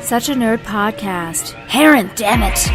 Such a Nerd Podcast. Heron, damn it!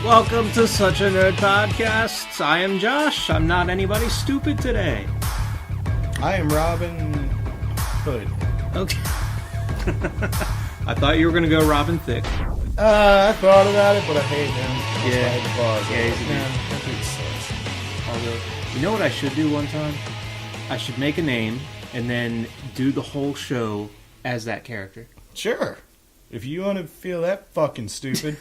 Welcome to Such a Nerd Podcast. I am Josh. I'm not anybody stupid today. I am Robin Hood. Okay. I thought you were going to go Robin Thicke. I thought about it, but I hate him. You know what I should do one time? I should make a name and then do the whole show as that character. Sure. If you want to feel that fucking stupid.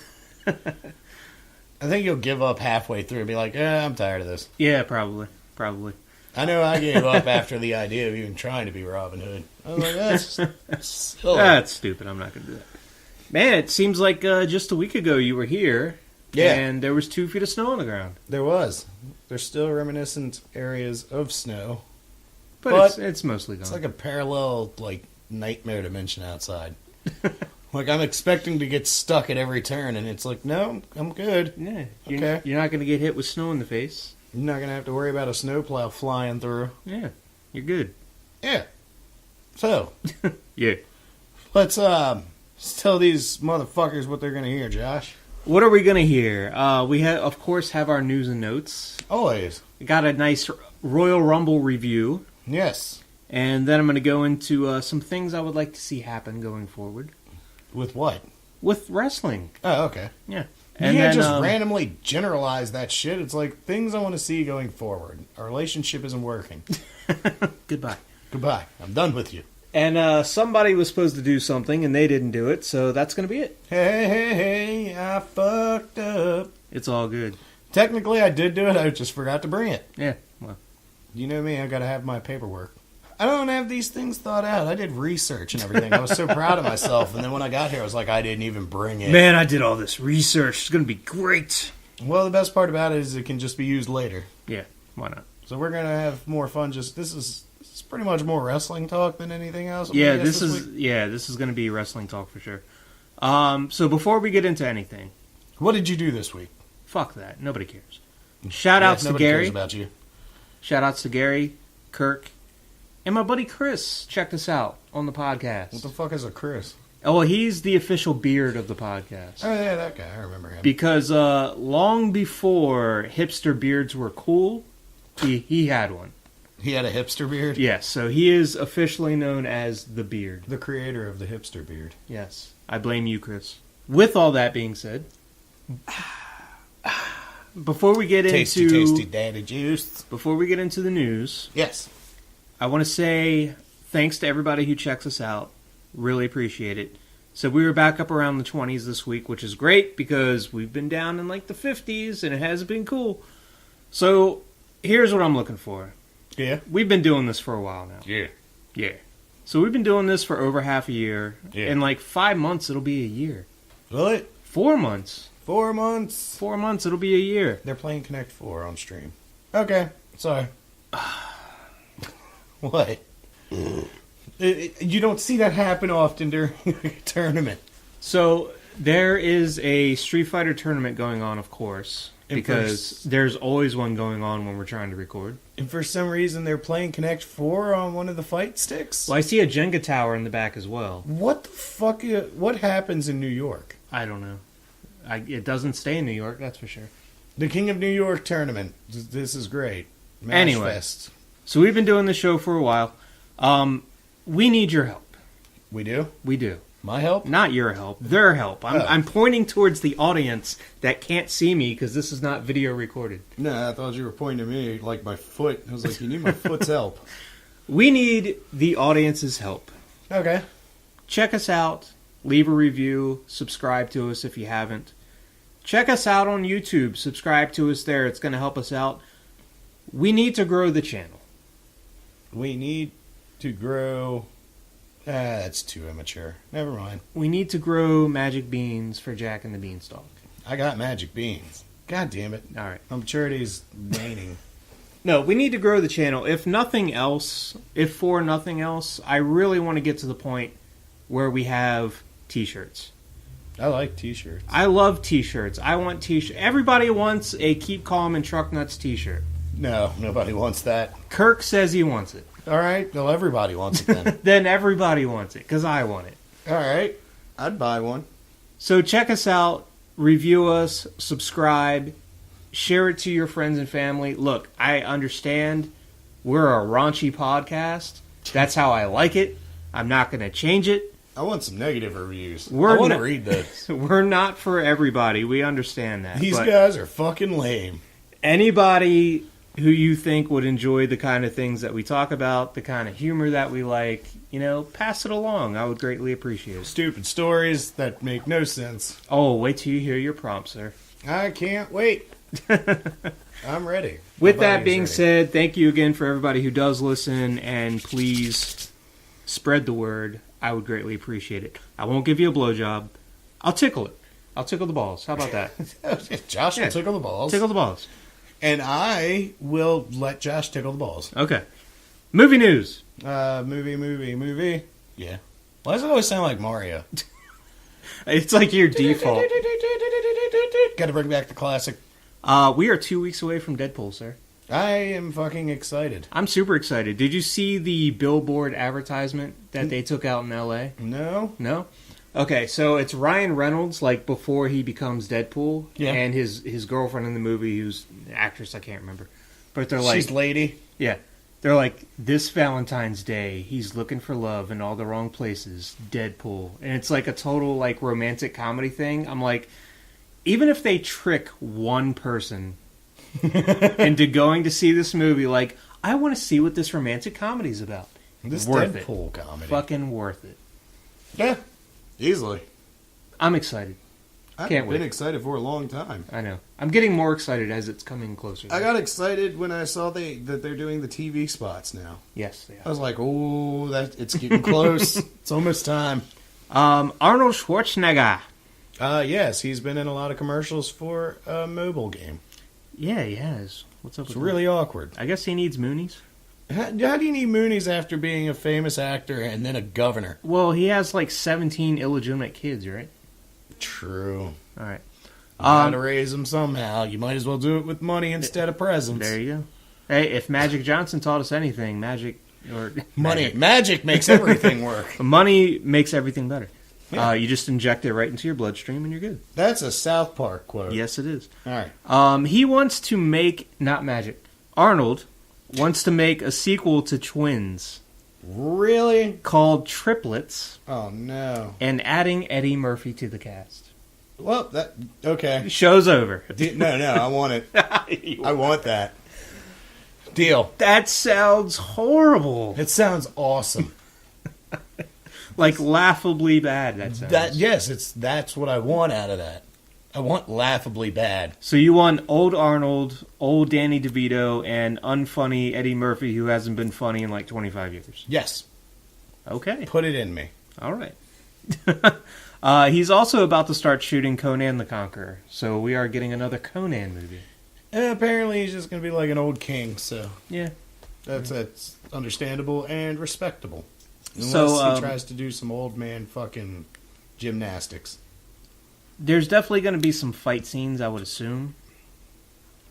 I think you'll give up halfway through and be like, I'm tired of this. Yeah, probably. I know I gave up after the idea of even trying to be Robin Hood. I was like, that's silly. That's stupid. I'm not going to do that. Man, it seems like just a week ago you were here. Yeah. And there was 2 feet of snow on the ground. There was. There's still reminiscent areas of snow. But it's mostly gone. It's like a parallel, nightmare dimension outside. I'm expecting to get stuck at every turn, and it's like, no, I'm good. Yeah. Okay. You're not going to get hit with snow in the face. You're not going to have to worry about a snowplow flying through. Yeah. You're good. Yeah. So. Yeah. Let's tell these motherfuckers what they're going to hear, Josh. What are we going to hear? We, of course, have our news and notes. Always. We got a nice Royal Rumble review. Yes. And then I'm going to go into some things I would like to see happen going forward. With what? With wrestling. Oh, okay. Yeah. And you can't just randomly generalize that shit. It's like things I want to see going forward. Our relationship isn't working. Goodbye. I'm done with you. And somebody was supposed to do something, and they didn't do it, so that's going to be it. Hey, I fucked up. It's all good. Technically, I did do it. I just forgot to bring it. Yeah, well. You know me. I got to have my paperwork. I don't have these things thought out. I did research and everything. I was so proud of myself. And then when I got here, I was like, I didn't even bring it. Man, I did all this research. It's going to be great. Well, the best part about it is it can just be used later. Yeah, why not? So we're going to have more fun. This is pretty much more wrestling talk than anything else. Yeah, this is going to be wrestling talk for sure. So before we get into anything. What did you do this week? Fuck that. Nobody cares. Shout-outs to Gary. Nobody cares about you. Shout-outs to Gary, Kirk, and my buddy Chris checked us out on the podcast. What the fuck is a Chris? Oh, well, he's the official beard of the podcast. Oh, yeah, that guy. I remember him. Because long before hipster beards were cool, he had one. He had a hipster beard? Yes, so he is officially known as the Beard. The creator of the hipster beard. Yes. I blame you, Chris. With all that being said, before we get tasty daddy juice. Before we get into the news, yes, I want to say thanks to everybody who checks us out. Really appreciate it. So we were back up around the 20s this week, which is great because we've been down in the 50s and it hasn't been cool. So here's what I'm looking for. Yeah. We've been doing this for a while now. Yeah. So we've been doing this for over half a year. Yeah. In 5 months, it'll be a year. Really? 4 months. 4 months. 4 months, it'll be a year. They're playing Connect 4 on stream. Okay. Sorry. What? You don't see that happen often during a tournament. So there is a Street Fighter tournament going on, of course, because there's always one going on when we're trying to record. And for some reason, they're playing Connect 4 on one of the fight sticks? Well, I see a Jenga tower in the back as well. What the fuck? What happens in New York? I don't know. It doesn't stay in New York, that's for sure. The King of New York tournament. This is great. Mash anyway, Fest. So we've been doing this show for a while. We need your help. We do? We do. My help? Not your help. Their help. I'm pointing towards the audience that can't see me because this is not video recorded. No, I thought you were pointing to me like my foot. I was like, you need my foot's help. We need the audience's help. Okay. Check us out. Leave a review. Subscribe to us if you haven't. Check us out on YouTube. Subscribe to us there. It's going to help us out. We need to grow the channel. We need to grow... that's too immature. Never mind. We need to grow magic beans for Jack and the Beanstalk. I got magic beans. God damn it. All right. My maturity's waning. No, we need to grow the channel. If nothing else, if for nothing else, I really want to get to the point where we have t-shirts. I like t-shirts. I love t-shirts. I want t-shirts. Everybody wants a Keep Calm and Truck Nuts t-shirt. No, nobody wants that. Kirk says he wants it. All right. Well, everybody wants it then. Then everybody wants it, because I want it. All right. I'd buy one. So check us out, review us, subscribe, share it to your friends and family. Look, I understand we're a raunchy podcast. That's how I like it. I'm not going to change it. I want some negative reviews. I We're want to not- read this. We're not for everybody. We understand that. These but guys are fucking lame. anybody who you think would enjoy the kind of things that we talk about, the kind of humor that we like, pass it along. I would greatly appreciate it. Stupid stories that make no sense. Oh, wait till you hear your prompt, sir. I can't wait. I'm ready. With My that body's being ready. said, thank you again for everybody who does listen, and please spread the word. I would greatly appreciate it. I won't give you a blowjob. I'll tickle it. I'll tickle the balls. How about that? Josh Yeah. will tickle the balls. Tickle the balls. And I will let Josh tickle the balls. Okay. Movie news. Movie. Yeah. Why does it always sound like Mario? It's like your default. Got to bring back the classic. We are 2 weeks away from Deadpool, sir. I am fucking excited. I'm super excited. Did you see the billboard advertisement that they took out in L.A.? No? No? Okay, so it's Ryan Reynolds, like, before he becomes Deadpool, Yeah. and his girlfriend in the movie, who's an actress, I can't remember. But they're like... She's lady. Yeah. They're like, this Valentine's Day, he's looking for love in all the wrong places. Deadpool. And it's like a total, like, romantic comedy thing. I'm like, even if they trick one person into going to see this movie, like, I want to see what this romantic comedy's about. This Worth Deadpool comedy. Fucking worth it. Yeah. Easily. I'm excited. I've Can't been wait. excited for a long time. I know. I'm getting more excited as it's coming closer. I got excited when I saw that they're doing the TV spots now. Yes, they I are. was like, oh, it's getting close. It's almost time. Arnold Schwarzenegger. Yes, he's been in a lot of commercials for a mobile game. Yeah, he has. What's up It's with that? really awkward. I guess he needs Moonies. How do you need Moonies after being a famous actor and then a governor? Well, he has like 17 illegitimate kids, right? True. All right. You gotta raise them somehow. You might as well do it with money instead of presents. There you go. Hey, if Magic Johnson taught us anything, magic Money. Magic makes everything work. money makes everything better. Yeah. You just inject it right into your bloodstream and you're good. That's a South Park quote. Yes, it is. All right. He wants to make Arnold wants to make a sequel to Twins Really? called Triplets Oh, no. and adding Eddie Murphy to the cast. Well, okay. Show's over. No, I want it. I want that. Deal. That sounds horrible. It sounds awesome. Like laughably bad. That sounds. That's what I want out of that. I want laughably bad. So you want old Arnold, old Danny DeVito, and unfunny Eddie Murphy, who hasn't been funny in like 25 years. Yes. Okay. Put it in me. All right. He's also about to start shooting Conan the Conqueror, so we are getting another Conan movie. Apparently he's just going to be like an old king, so Yeah. that's understandable and respectable. Unless So, he tries to do some old man fucking gymnastics. There's definitely going to be some fight scenes, I would assume.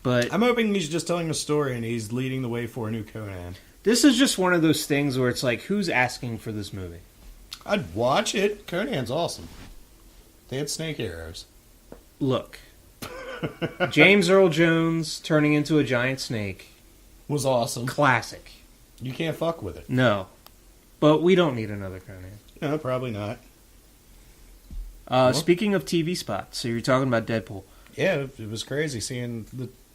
But I'm hoping he's just telling a story and he's leading the way for a new Conan. this is just one of those things where it's like, who's asking for this movie? I'd watch it. Conan's awesome. They had snake arrows. Look. James Earl Jones turning into a giant snake. Was awesome. Classic. You can't fuck with it. No. But we don't need another Conan. No, probably not. Speaking of TV spots, so you're talking about Deadpool. Yeah, it was crazy seeing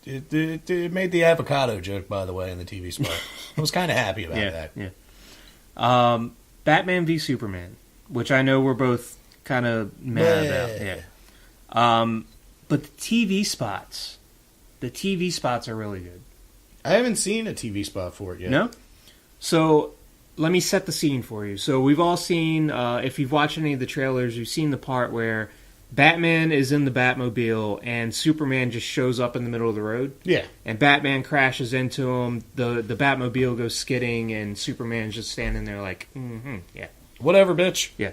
it made the avocado joke, by the way, in the TV spot. I was kind of happy about that. Yeah. Batman v Superman, which I know we're both kind of mad about. Yeah. But the TV spots are really good. I haven't seen a TV spot for it yet. No? So, let me set the scene for you. So, we've all seen, if you've watched any of the trailers, you've seen the part where Batman is in the Batmobile and Superman just shows up in the middle of the road. Yeah. And Batman crashes into him, the Batmobile goes skidding, and Superman's just standing there like, yeah. Whatever, bitch. Yeah.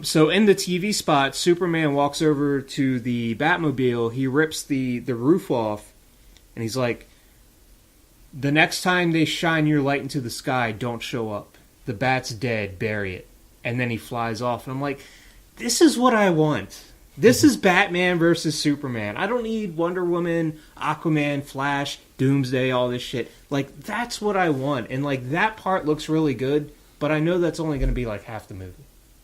So in the TV spot, Superman walks over to the Batmobile, he rips the roof off, and he's like, the next time they shine your light into the sky, don't show up. The Bat's dead, bury it. And then he flies off, and I'm like, this is what I want. This is Batman versus Superman. I don't need Wonder Woman, Aquaman, Flash, Doomsday, all this shit. Like, that's what I want. And, like, that part looks really good, but I know that's only going to be, like, half the movie.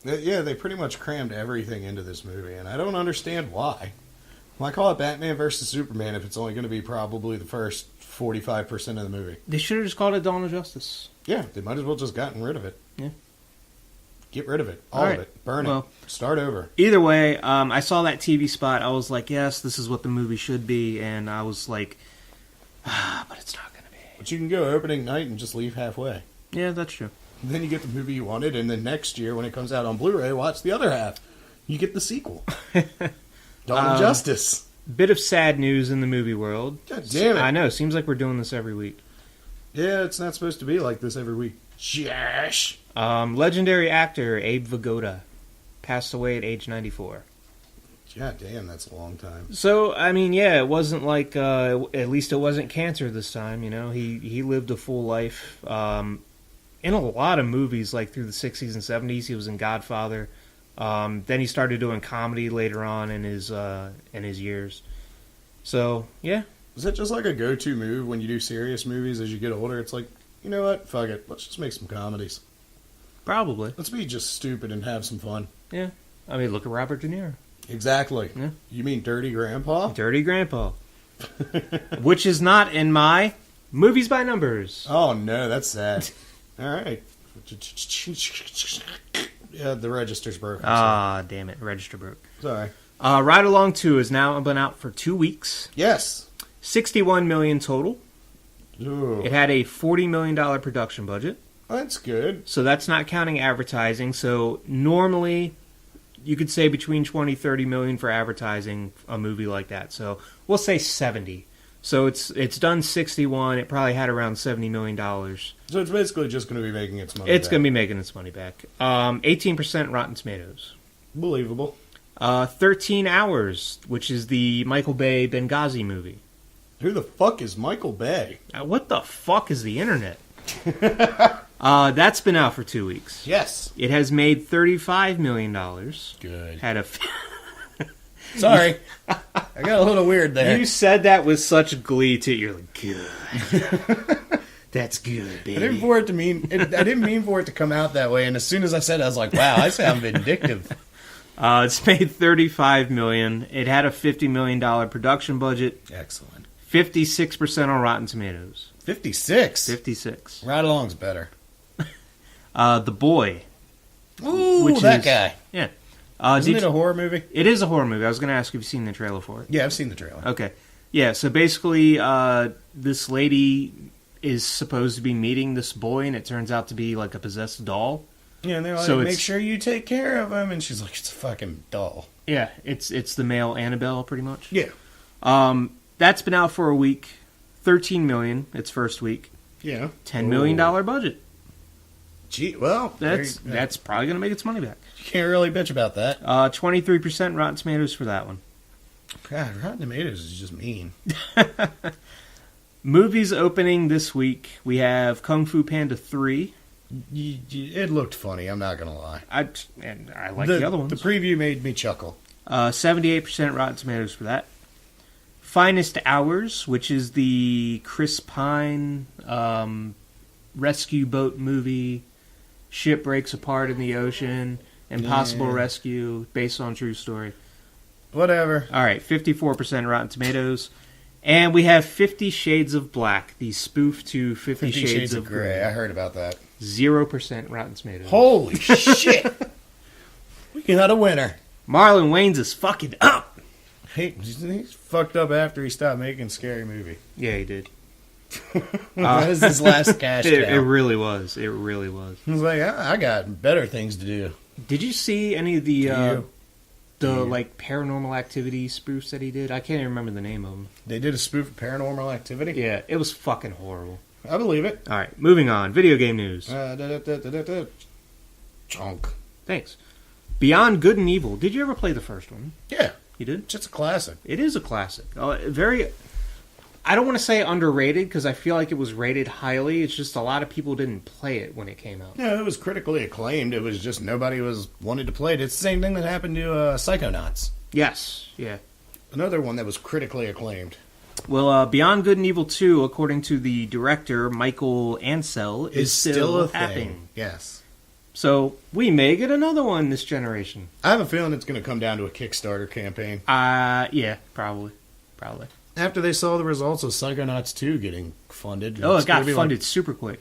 Yeah, they pretty much crammed everything into this movie, and I don't understand why. Why call it Batman versus Superman if it's only going to be probably the first 45% of the movie? They should have just called it Dawn of Justice. Yeah, they might as well just gotten rid of it. Yeah. Get rid of it. All of it. Burn it. Start over. Either way, I saw that TV spot. I was like, yes, this is what the movie should be. And I was like, but it's not going to be. But you can go opening night and just leave halfway. Yeah, that's true. And then you get the movie you wanted, and then next year when it comes out on Blu-ray, watch the other half. You get the sequel. Dawn of Justice. Bit of sad news in the movie world. God damn it. I know. Seems like we're doing this every week. Yeah, it's not supposed to be like this every week. Josh. Legendary actor Abe Vigoda passed away at age 94. God damn, that's a long time. So, I mean, yeah, it wasn't like, at least it wasn't cancer this time, you know. He lived a full life. In a lot of movies, like through the 60s and 70s, he was in Godfather. Then he started doing comedy later on in his years. So, yeah. Is that just like a go-to move when you do serious movies as you get older? It's like, you know what? Fuck it. Let's just make some comedies. Probably. Let's be just stupid and have some fun. Yeah. I mean, look at Robert De Niro. Exactly. Yeah. You mean Dirty Grandpa? Dirty Grandpa. Which is not in my Movies by Numbers. Oh, no. That's sad. All right. Yeah, the register's broken. Damn it. Register broke. Sorry. Ride Along 2 has now been out for 2 weeks. Yes. $61 million total. Ooh. It had a $40 million production budget. That's good. So that's not counting advertising. So normally you could say between 20, 30 million for advertising a movie like that. So we'll say 70. So it's done 61. It probably had around $70 million. So it's basically just going to be making its money back. It's going to be making its money back. 18% Rotten Tomatoes. Believable. 13 Hours, which is the Michael Bay Benghazi movie. Who the fuck is Michael Bay? What the fuck is the internet? That's been out for 2 weeks. Yes. It has made $35 million. Good. Had a... Sorry. I got a little weird there. You said that with such glee, too. You're like, good. That's good, baby. I didn't mean for it to come out that way, and as soon as I said it, I was like, wow, I sound vindictive. It's made $35 million. It had a $50 million production budget. Excellent. 56% on Rotten Tomatoes. 56? 56. Ride Along's better. The Boy. Ooh, that guy. Yeah. Isn't it a horror movie? It is a horror movie. I was going to ask if you've seen the trailer for it. Yeah, I've seen the trailer. Okay. Yeah, so basically, this lady is supposed to be meeting this boy, and it turns out to be like a possessed doll. Yeah, and they're like, So make sure you take care of him. And she's like, it's a fucking doll. Yeah, it's the male Annabelle, pretty much. Yeah. That's been out for a week. $13 million its first week. Yeah. $10 million budget. Gee, well, That's probably going to make its money back. You can't really bitch about that. 23% Rotten Tomatoes for that one. God, Rotten Tomatoes is just mean. Movies opening this week. We have Kung Fu Panda 3. It looked funny, I'm not going to lie. I like the other ones. The preview made me chuckle. 78% Rotten Tomatoes for that. Finest Hours, which is the Chris Pine rescue boat movie. Ship breaks apart in the ocean. Impossible Yeah. Rescue, based on true story. Whatever. All right, 54% Rotten Tomatoes. And we have 50 Shades of Black, the spoof to 50 Shades of Grey. I heard about that. 0% Rotten Tomatoes. Holy shit! We got a winner. Marlon Wayans is fucking up. He's fucked up after he stopped making Scary Movie. Yeah, he did. That was his last cash cow. It really was. It really was. He was like, I got better things to do. Did you see any of the you? like Paranormal Activity spoofs that he did? I can't even remember the name of them. They did a spoof of Paranormal Activity? Yeah, it was fucking horrible. I believe it. All right, moving on. Video game news. Chunk. Thanks. Beyond Good and Evil. Did you ever play the first one? Yeah, You did? just a classic. It is a classic. Very. I don't want to say underrated because I feel like it was rated highly. It's just a lot of people didn't play it when it came out. No, it was critically acclaimed. It was just nobody was wanted to play it. It's the same thing that happened to Psychonauts. Yes. Yeah. Another one that was critically acclaimed. Well, Beyond Good and Evil 2, according to the director, Michael Ansel, is still a happening. thing. Yes. So we may get another one this generation. I have a feeling it's going to come down to a Kickstarter campaign. Yeah, probably. After they saw the results of Psychonauts 2 getting funded. Oh, it's it got gonna be funded super quick.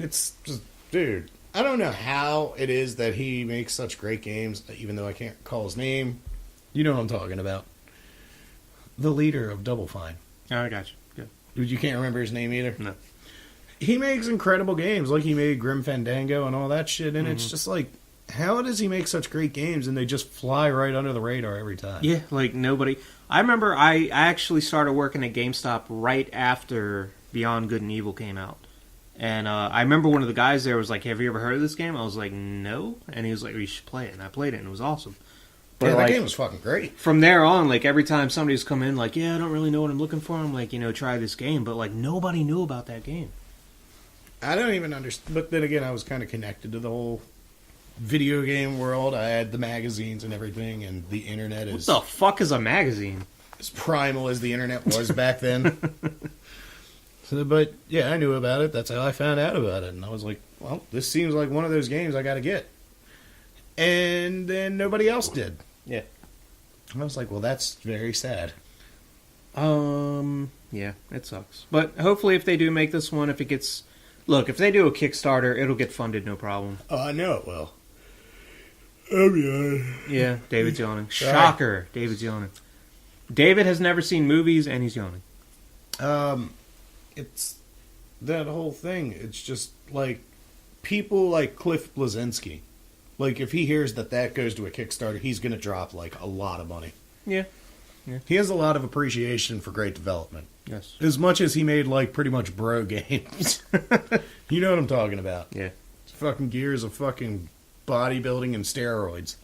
It's just, dude, I don't know how it is that he makes such great games, even though I can't call his name. You know what I'm talking about. The leader of Double Fine. Oh, I got you. Good. You can't remember his name either? No. He makes incredible games, like he made Grim Fandango and all that shit, and it's just like, how does he make such great games and they just fly right under the radar every time? Yeah, like nobody. I remember I actually started working at GameStop right after Beyond Good and Evil came out. And I remember one of the guys there was like, "Have you ever heard of this game?" I was like, "No." And he was like, "You should play it." And I played it, and it was awesome. But Yeah, that like, game was fucking great. from there on, like every time somebody's come in, like, "Yeah, I don't really know what I'm looking for," I'm like, try this game. But like nobody knew about that game. I don't even understand. But then again, I was kind of connected to the whole video game world. I had the magazines and everything, and the internet What is the fuck is a magazine? as primal as the internet was back then. But yeah, I knew about it. That's how I found out about it. And I was like, well, this seems like one of those games I got to get. And then nobody else did. Yeah. I was like, well, that's very sad. Yeah, it sucks. But hopefully, if they do make this one, if they do a Kickstarter, it'll get funded, no problem. Oh, I know it will. Oh, yeah. Yeah, David's yawning. Shocker, David's yawning. David has never seen movies, and he's yawning. It's that whole thing. It's just like people like Cliff Bleszinski. Like, if he hears that goes to a Kickstarter, he's going to drop, like, a lot of money. Yeah. He has a lot of appreciation for great development. Yes. As much as he made, like, pretty much bro games. You know what I'm talking about. Yeah. It's fucking gears of fucking bodybuilding and steroids.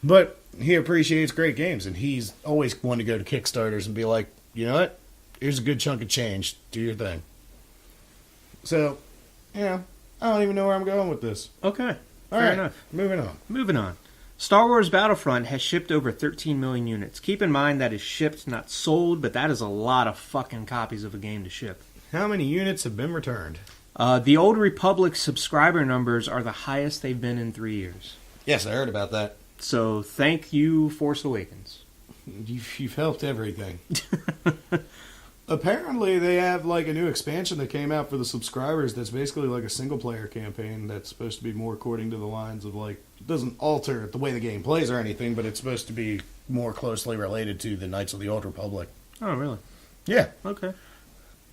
But he appreciates great games, and he's always wanted to go to Kickstarters and be like, you know what? Here's a good chunk of change. Do your thing. So, yeah, I don't even know where I'm going with this. Okay. All Fair right, enough. moving on. Star Wars Battlefront has shipped over 13 million units. Keep in mind that is shipped, not sold, but that is a lot of fucking copies of a game to ship. How many units have been returned? The Old Republic subscriber numbers are the highest they've been in 3 years. Yes, I heard about that. So thank you, Force Awakens. You've helped everything. Apparently, they have like a new expansion that came out for the subscribers that's basically like a single-player campaign that's supposed to be more according to the lines of like, it doesn't alter the way the game plays or anything, but it's supposed to be more closely related to the Knights of the Old Republic. Oh, really? Yeah. Okay.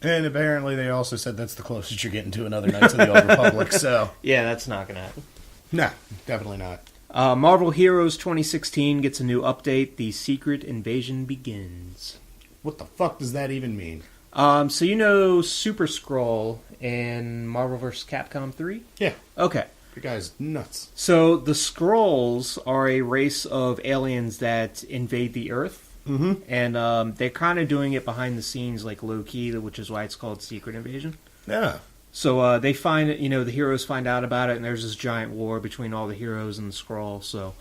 And apparently they also said that's the closest you're getting to another Knights of the Old Republic, so... Yeah, that's not going to happen. No, definitely not. Marvel Heroes 2016 gets a new update. The Secret Invasion begins. What the fuck does that even mean? So you know Super Skrull in Marvel vs. Capcom 3? Yeah. Okay. The guy's nuts. So the Skrulls are a race of aliens that invade the Earth. Mm-hmm. And they're kind of doing it behind the scenes, like low-key, which is why it's called Secret Invasion. Yeah. So they find it, the heroes find out about it, and there's this giant war between all the heroes and the Skrulls. So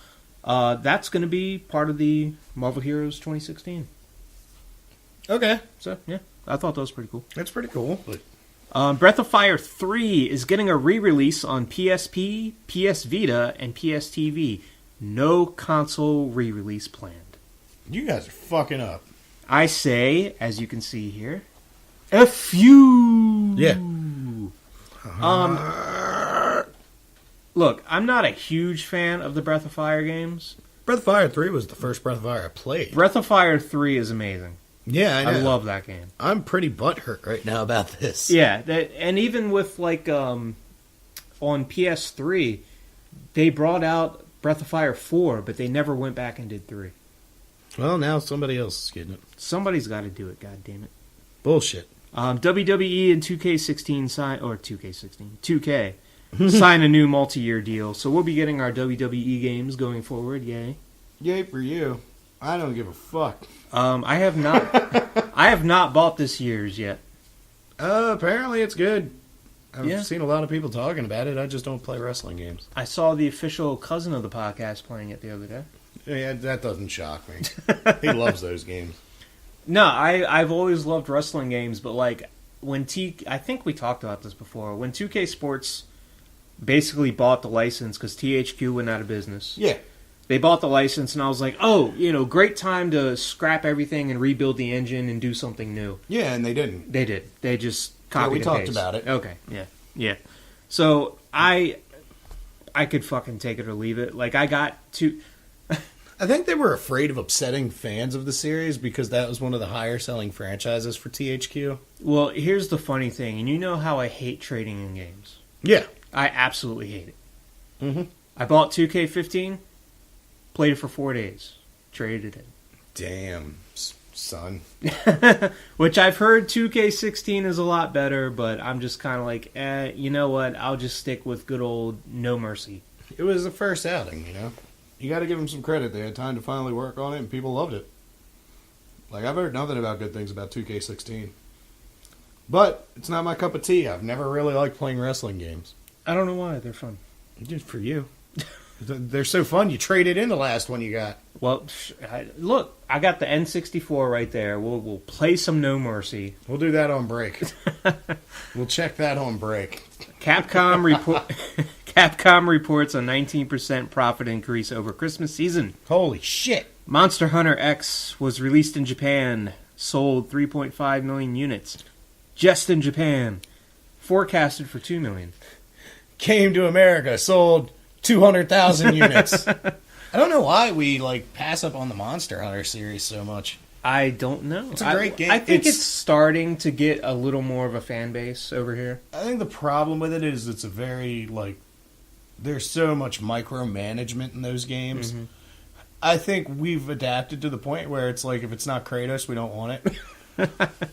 that's going to be part of the Marvel Heroes 2016. Okay. So, yeah, I thought that was pretty cool. That's pretty cool, but Breath of Fire 3 is getting a re-release on PSP, PS Vita, and PS TV. No console re-release planned. You guys are fucking up. I say, as you can see here, F you. Yeah. Look, I'm not a huge fan of the Breath of Fire games. Breath of Fire 3 was the first Breath of Fire I played. Breath of Fire 3 is amazing. Yeah, I know. I love that game. I'm pretty butthurt right now about this. Yeah, and even with like on PS3, they brought out Breath of Fire 4, but they never went back and did 3. Well, now somebody else is getting it. Somebody's got to do it, god damn it. Bullshit. WWE and 2K16 2K sign a new multi-year deal, so we'll be getting our WWE games going forward. Yay! Yay for you. I don't give a fuck. I have not bought this year's yet. Apparently it's good. Yeah. I've seen a lot of people talking about it. I just don't play wrestling games. I saw the official cousin of the podcast playing it the other day. Yeah, that doesn't shock me. He loves those games. No, I've always loved wrestling games, but like when I think we talked about this before, when 2K Sports basically bought the license because THQ went out of business. Yeah. They bought the license, and I was like, oh, great time to scrap everything and rebuild the engine and do something new. Yeah, and they didn't. They did. They just copied and we talked paste. about it. Okay, yeah. So I could fucking take it or leave it. Like, I got to... I think they were afraid of upsetting fans of the series because that was one of the higher selling franchises for THQ. Well, here's the funny thing, and you know how I hate trading in games. Yeah. I absolutely hate it. Mm-hmm. I bought 2K15, played it for 4 days, traded it in. Damn, son. Which I've heard 2K16 is a lot better, but I'm just kind of like, you know what? I'll just stick with good old No Mercy. It was the first outing, You got to give them some credit. They had time to finally work on it, and people loved it. Like, I've heard nothing about good things about 2K16. But it's not my cup of tea. I've never really liked playing wrestling games. I don't know why. They're fun. Just for you. They're so fun. You traded in the last one you got. Well, look, I got the N64 right there. We'll play some No Mercy. We'll do that on break. We'll check that on break. Capcom reports a 19% profit increase over Christmas season. Holy shit. Monster Hunter X was released in Japan, sold 3.5 million units. Just in Japan. Forecasted for 2 million. Came to America, sold 200,000 units. I don't know why we pass up on the Monster Hunter series so much. I don't know. It's a great game. I think it's starting to get a little more of a fan base over here. I think the problem with it is it's a very, there's so much micromanagement in those games. Mm-hmm. I think we've adapted to the point where it's like, if it's not Kratos, we don't want it.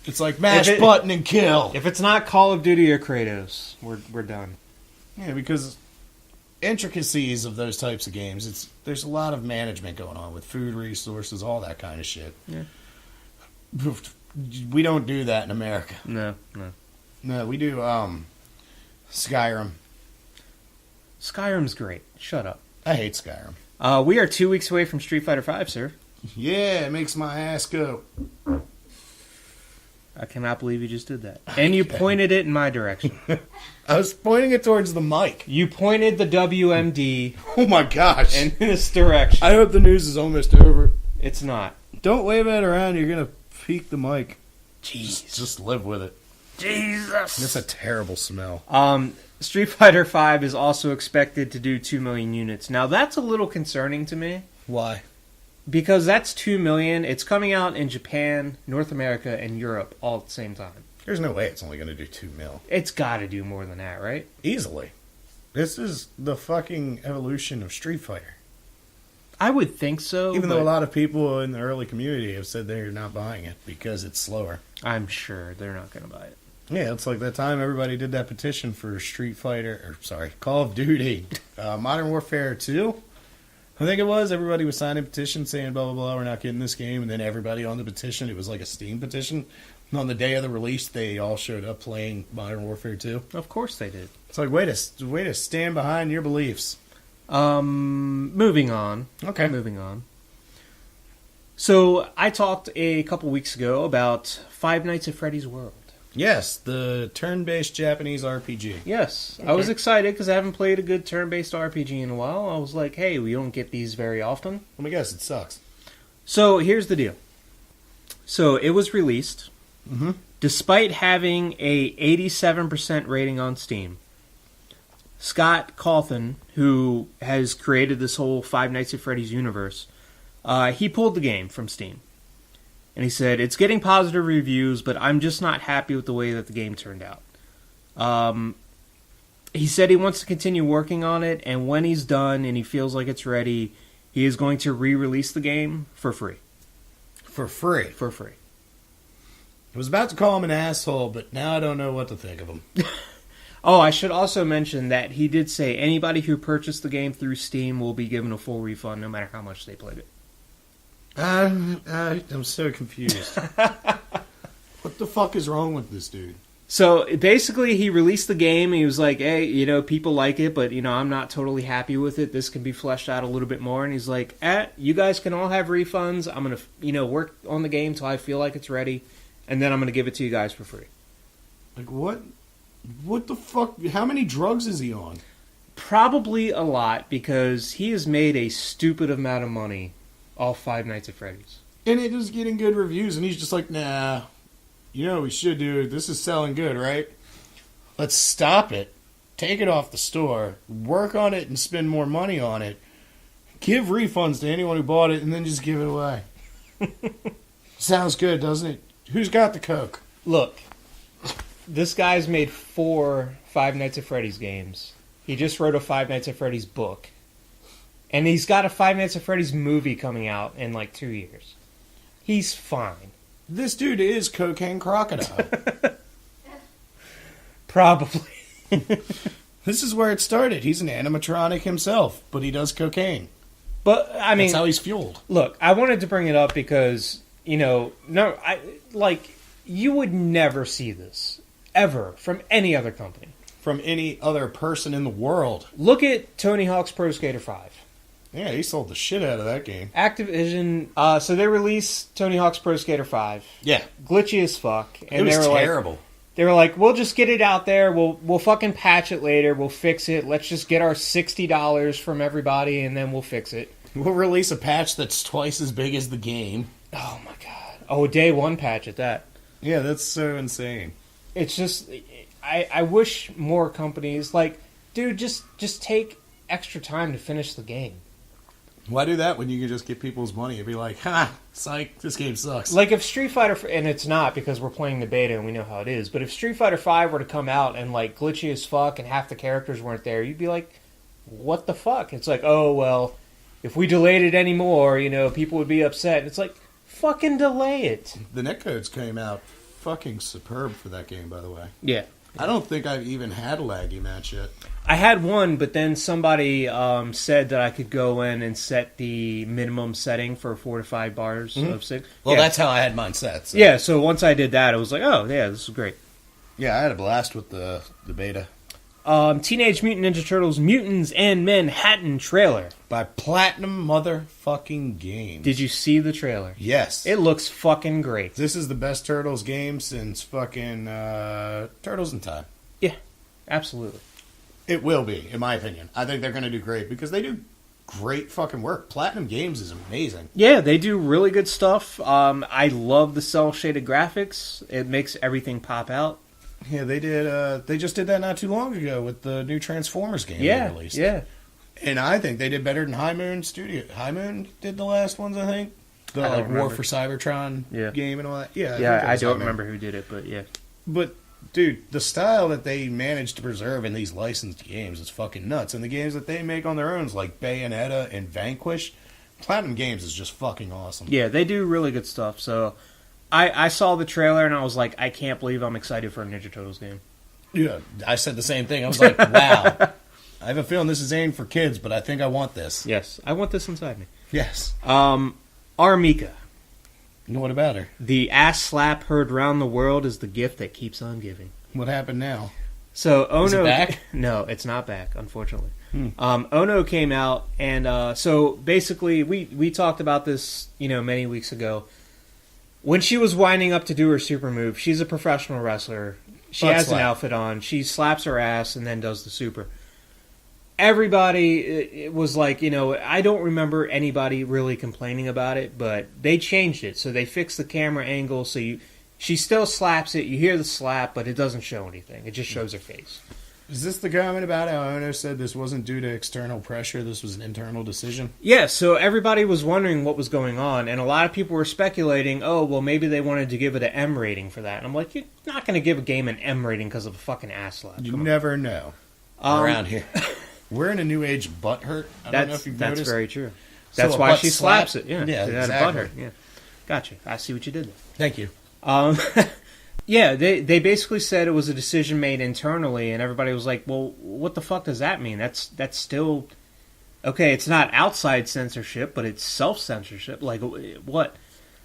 It's like, mash button and kill. If it's not Call of Duty or Kratos, we're done. Yeah, because intricacies of those types of games, there's a lot of management going on with food resources, all that kind of shit. Yeah. We don't do that in America. No. No, we do Skyrim. Skyrim's great. Shut up. I hate Skyrim. We are 2 weeks away from Street Fighter V, sir. Yeah, it makes my ass go. I cannot believe you just did that. And you pointed it in my direction. I was pointing it towards the mic. You pointed the WMD. Oh my gosh. In this direction. I hope the news is almost over. It's not. Don't wave it around. You're going to peek the mic. Jeez. Just live with it. Jesus. That's a terrible smell. Street Fighter V is also expected to do 2 million units. Now, that's a little concerning to me. Why? Because that's 2 million. It's coming out in Japan, North America, and Europe all at the same time. There's no way it's only going to do 2 mil. It's got to do more than that, right? Easily. This is the fucking evolution of Street Fighter. I would think so. Even though a lot of people in the early community have said they're not buying it because it's slower. I'm sure they're not going to buy it. Yeah, it's like that time everybody did that petition for Call of Duty. Modern Warfare 2? I think it was. Everybody was signing petitions saying, blah, blah, blah, we're not getting this game. And then everybody on the petition, it was like a Steam petition. And on the day of the release, they all showed up playing Modern Warfare 2. Of course they did. It's like, way to stand behind your beliefs. Moving on. Okay. Moving on. So, I talked a couple weeks ago about Five Nights at Freddy's World. Yes, the turn-based Japanese RPG. Yes. Okay. I was excited because I haven't played a good turn-based RPG in a while. I was like, hey, we don't get these very often. Let me guess, it sucks. So here's the deal. So it was released. Mm-hmm. Despite having a 87% rating on Steam, Scott Cawthon, who has created this whole Five Nights at Freddy's universe, he pulled the game from Steam. And he said, it's getting positive reviews, but I'm just not happy with the way that the game turned out. He said he wants to continue working on it, and when he's done and he feels like it's ready, he is going to re-release the game for free. For free? For free. I was about to call him an asshole, but now I don't know what to think of him. Oh, I should also mention that he did say anybody who purchased the game through Steam will be given a full refund no matter how much they played it. I'm so confused. What the fuck is wrong with this dude? So basically, he released the game. And he was like, "Hey, people like it, but I'm not totally happy with it. This can be fleshed out a little bit more." And he's like, "You guys can all have refunds. I'm gonna, work on the game till I feel like it's ready, and then I'm gonna give it to you guys for free." Like what? What the fuck? How many drugs is he on? Probably a lot because he has made a stupid amount of money off Five Nights at Freddy's. And it is getting good reviews, and he's just like, nah, what we should do? This is selling good, right? Let's stop it, take it off the store, work on it, and spend more money on it. Give refunds to anyone who bought it, and then just give it away. Sounds good, doesn't it? Who's got the coke? Look, this guy's made 4 Five Nights at Freddy's games. He just wrote a Five Nights at Freddy's book. And he's got a Five Nights at Freddy's movie coming out in 2 years. He's fine. This dude is Cocaine Crocodile. Probably. This is where it started. He's an animatronic himself, but he does cocaine. But, I mean... That's how he's fueled. Look, I wanted to bring it up because, you would never see this. Ever. From any other company. From any other person in the world. Look at Tony Hawk's Pro Skater 5. Yeah, he sold the shit out of that game. Activision, so they released Tony Hawk's Pro Skater 5. Yeah. Glitchy as fuck. And it was they were terrible. They were like, we'll just get it out there, we'll fucking patch it later, we'll fix it, let's just get our $60 from everybody, and then we'll fix it. We'll release a patch that's twice as big as the game. Oh my god. Oh, day one patch at that. Yeah, that's so insane. It's just, I wish more companies, dude, just take extra time to finish the game. Why do that when you can just get people's money and be like, ha, psych, this game sucks. If Street Fighter, and it's not because we're playing the beta and we know how it is, but if Street Fighter 5 were to come out and glitchy as fuck and half the characters weren't there, you'd be like, what the fuck? It's like, oh, well, if we delayed it anymore, people would be upset. It's like, fucking delay it. The netcodes came out fucking superb for that game, by the way. Yeah. I don't think I've even had a laggy match yet. I had one, but then somebody said that I could go in and set the minimum setting for 4 to 5 bars of 6. Well, that's how I had mine set. So. Yeah, so once I did that, it was like, oh, yeah, this is great. Yeah, I had a blast with the beta. Teenage Mutant Ninja Turtles Mutants and Manhattan trailer. By Platinum motherfucking Games. Did you see the trailer? Yes. It looks fucking great. This is the best Turtles game since fucking Turtles in Time. Yeah, absolutely. It will be, in my opinion. I think they're going to do great because they do great fucking work. Platinum Games is amazing. Yeah, they do really good stuff. I love the cel-shaded graphics. It makes everything pop out. Yeah, they did. They just did that not too long ago with the new Transformers game they released. Yeah, and I think they did better than High Moon Studio. High Moon did the last ones, I think. The War for Cybertron game and all that. Yeah, I don't remember who did it, but yeah. But dude, the style that they managed to preserve in these licensed games is fucking nuts. And the games that they make on their own, like Bayonetta and Vanquish, Platinum Games is just fucking awesome. Yeah, they do really good stuff. So I saw the trailer and I was like, I can't believe I'm excited for a Ninja Turtles game. Yeah, I said the same thing. I was like, wow. I have a feeling this is aimed for kids, but I think I want this. Yes, I want this inside me. Yes. Armika. What about her? The ass slap heard round the world is the gift that keeps on giving. What happened now? So Ono, is it back? No, it's not back, unfortunately. Ono came out, and so basically we talked about this, many weeks ago. When she was winding up to do her super move, she's a professional wrestler. She Butt has slap. an outfit on. She slaps her ass and then does the super. Everybody it was like, I don't remember anybody really complaining about it, but they changed it. So they fixed the camera angle so she still slaps it. You hear the slap, but it doesn't show anything. It just shows her face. Is this the comment about how Ono said this wasn't due to external pressure, this was an internal decision? Yeah, so everybody was wondering what was going on, and a lot of people were speculating, oh, well, maybe they wanted to give it an M rating for that. And I'm like, you're not going to give a game an M rating because of a fucking ass slap. You Come on. never know. Around here. We're in a new age butt hurt. I don't know if you've noticed. That's very true. So That's a why butt she slap? slaps it. Yeah, Yeah, it had a exactly. butt hurt. Yeah, gotcha. I see what you did there. Thank you. Yeah, they basically said it was a decision made internally, and everybody was like, well, what the fuck does that mean? That's still... Okay, it's not outside censorship, but it's self-censorship. Like, what?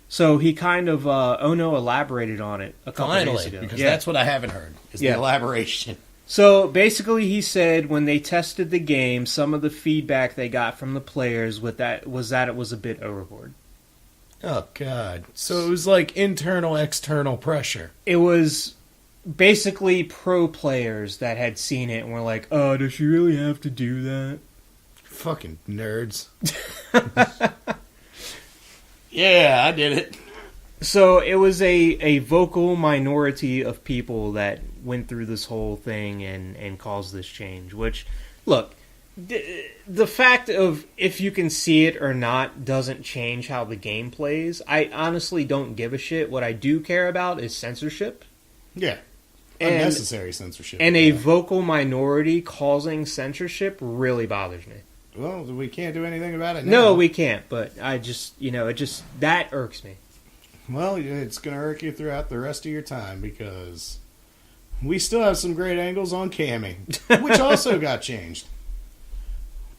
So he kind of, Ono elaborated on it a couple days ago. Because that's what I haven't heard, is the elaboration. So basically he said when they tested the game, some of the feedback they got from the players was that it was a bit overboard. Oh, God. So it was like internal, external pressure. It was basically pro players that had seen it and were like, oh, does she really have to do that? Fucking nerds. Yeah, I did it. So it was a vocal minority of people that went through this whole thing and caused this change. Which, look, the fact of if you can see it or not doesn't change how the game plays. I honestly don't give a shit. What I do care about is censorship. Yeah. Unnecessary censorship. And a vocal minority causing censorship really bothers me. Well, we can't do anything about it now. No, we can't, but I just, that irks me. Well, it's going to irk you throughout the rest of your time because we still have some great angles on Cammy, which also got changed.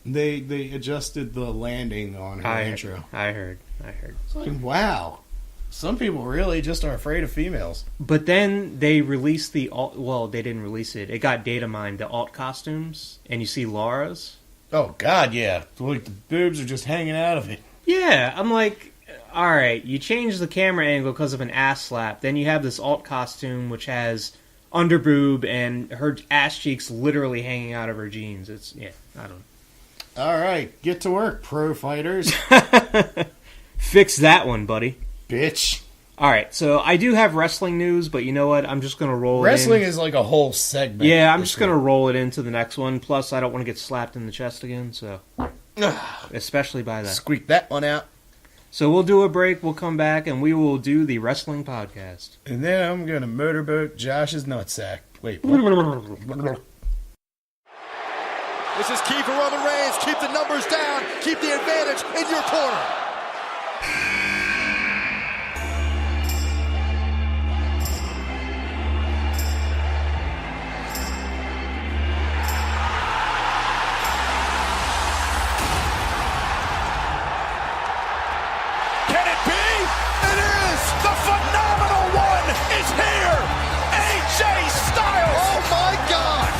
They adjusted the landing on her intro. I heard. It's like, wow. Some people really just are afraid of females. But then they released the alt... Well, they didn't release it. It got data mined, the alt costumes, and you see Laura's. Oh, God, yeah. Like, the boobs are just hanging out of it. Yeah, I'm like, alright, you changed the camera angle because of an ass slap. Then you have this alt costume which has underboob and her ass cheeks literally hanging out of her jeans. I don't know. All right, get to work, pro fighters. Fix that one, buddy. Bitch. Alright, so I do have wrestling news, but you know what? I'm just going to roll Wrestling it in. is like a whole segment. Yeah, I'm just going to roll it into the next one. Plus, I don't want to get slapped in the chest again, so... Especially by that. Squeak that one out. So we'll do a break, we'll come back, and we will do the wrestling podcast. And then I'm going to motorboat Josh's nutsack. Wait, what? This is key for Roman Reigns. Keep the numbers down. Keep the advantage in your corner. Can it be? It is. The phenomenal one is here. AJ Styles. Oh my gosh.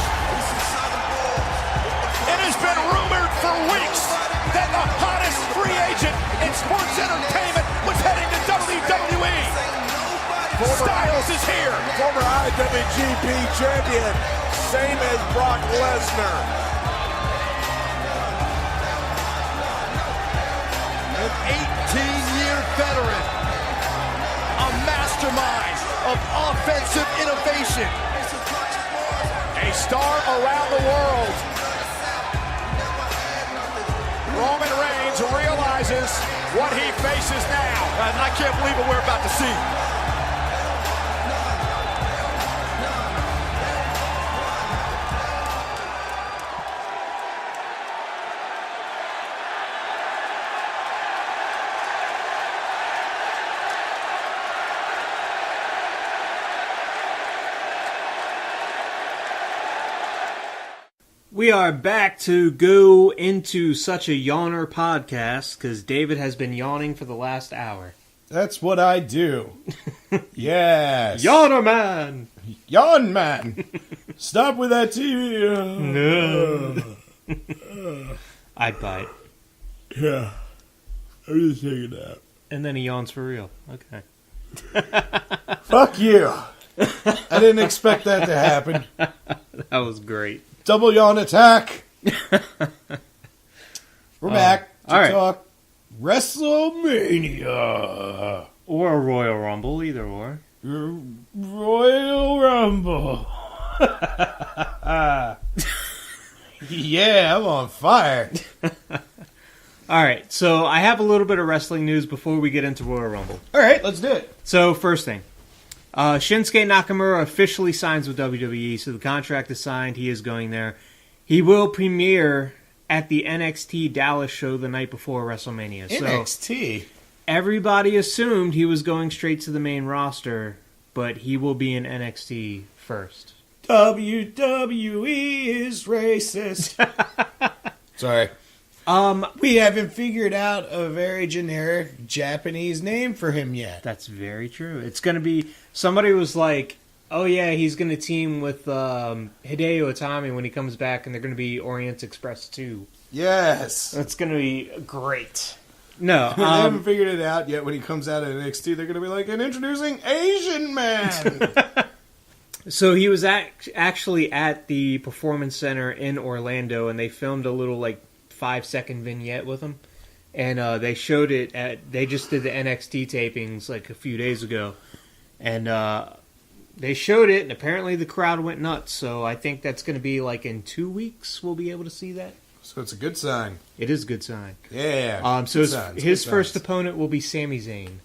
It has been rumored for weeks that the hottest free agent in sports entertainment was heading to WWE. Styles is here. Former IWGP champion, same as Brock Lesnar. An 18-year veteran, a mastermind of offensive innovation, a star around the world. Roman Reigns realizes what he faces now. And I can't believe what we're about to see. We are back to go into such a yawner podcast, because David has been yawning for the last hour. That's what I do. Yes. Yawner man! Yawn, man. Stop with that TV. No. I'd bite. Yeah. I'm just taking that. And then he yawns for real. Okay. Fuck you. I didn't expect that to happen. That was great. Double yawn attack. We're back to talk WrestleMania. Or a Royal Rumble, either or. Royal Rumble. Yeah, I'm on fire. All right, so I have a little bit of wrestling news before we get into Royal Rumble. All right, let's do it. So, first thing. Shinsuke Nakamura officially signs with WWE, so the contract is signed. He is going there. He will premiere at the NXT Dallas show the night before WrestleMania. NXT? So everybody assumed he was going straight to the main roster, but he will be in NXT first. WWE is racist. Sorry. We haven't figured out a very generic Japanese name for him yet. That's very true. It's going to be... Somebody was like, oh yeah, he's going to team with Hideo Itami when he comes back, and they're going to be Orient Express 2. Yes. That's going to be great. No. They haven't figured it out yet. When he comes out of NXT, they're going to be like, and introducing Asian Man. So he was actually at the Performance Center in Orlando, and they filmed a little 5-second vignette with him, and they showed it they just did the NXT tapings a few days ago, and they showed it, and apparently the crowd went nuts. So I think that's going to be in 2 weeks we'll be able to see that. So it's a good sign. It is a good sign. Yeah. So his first opponent will be Sami Zayn.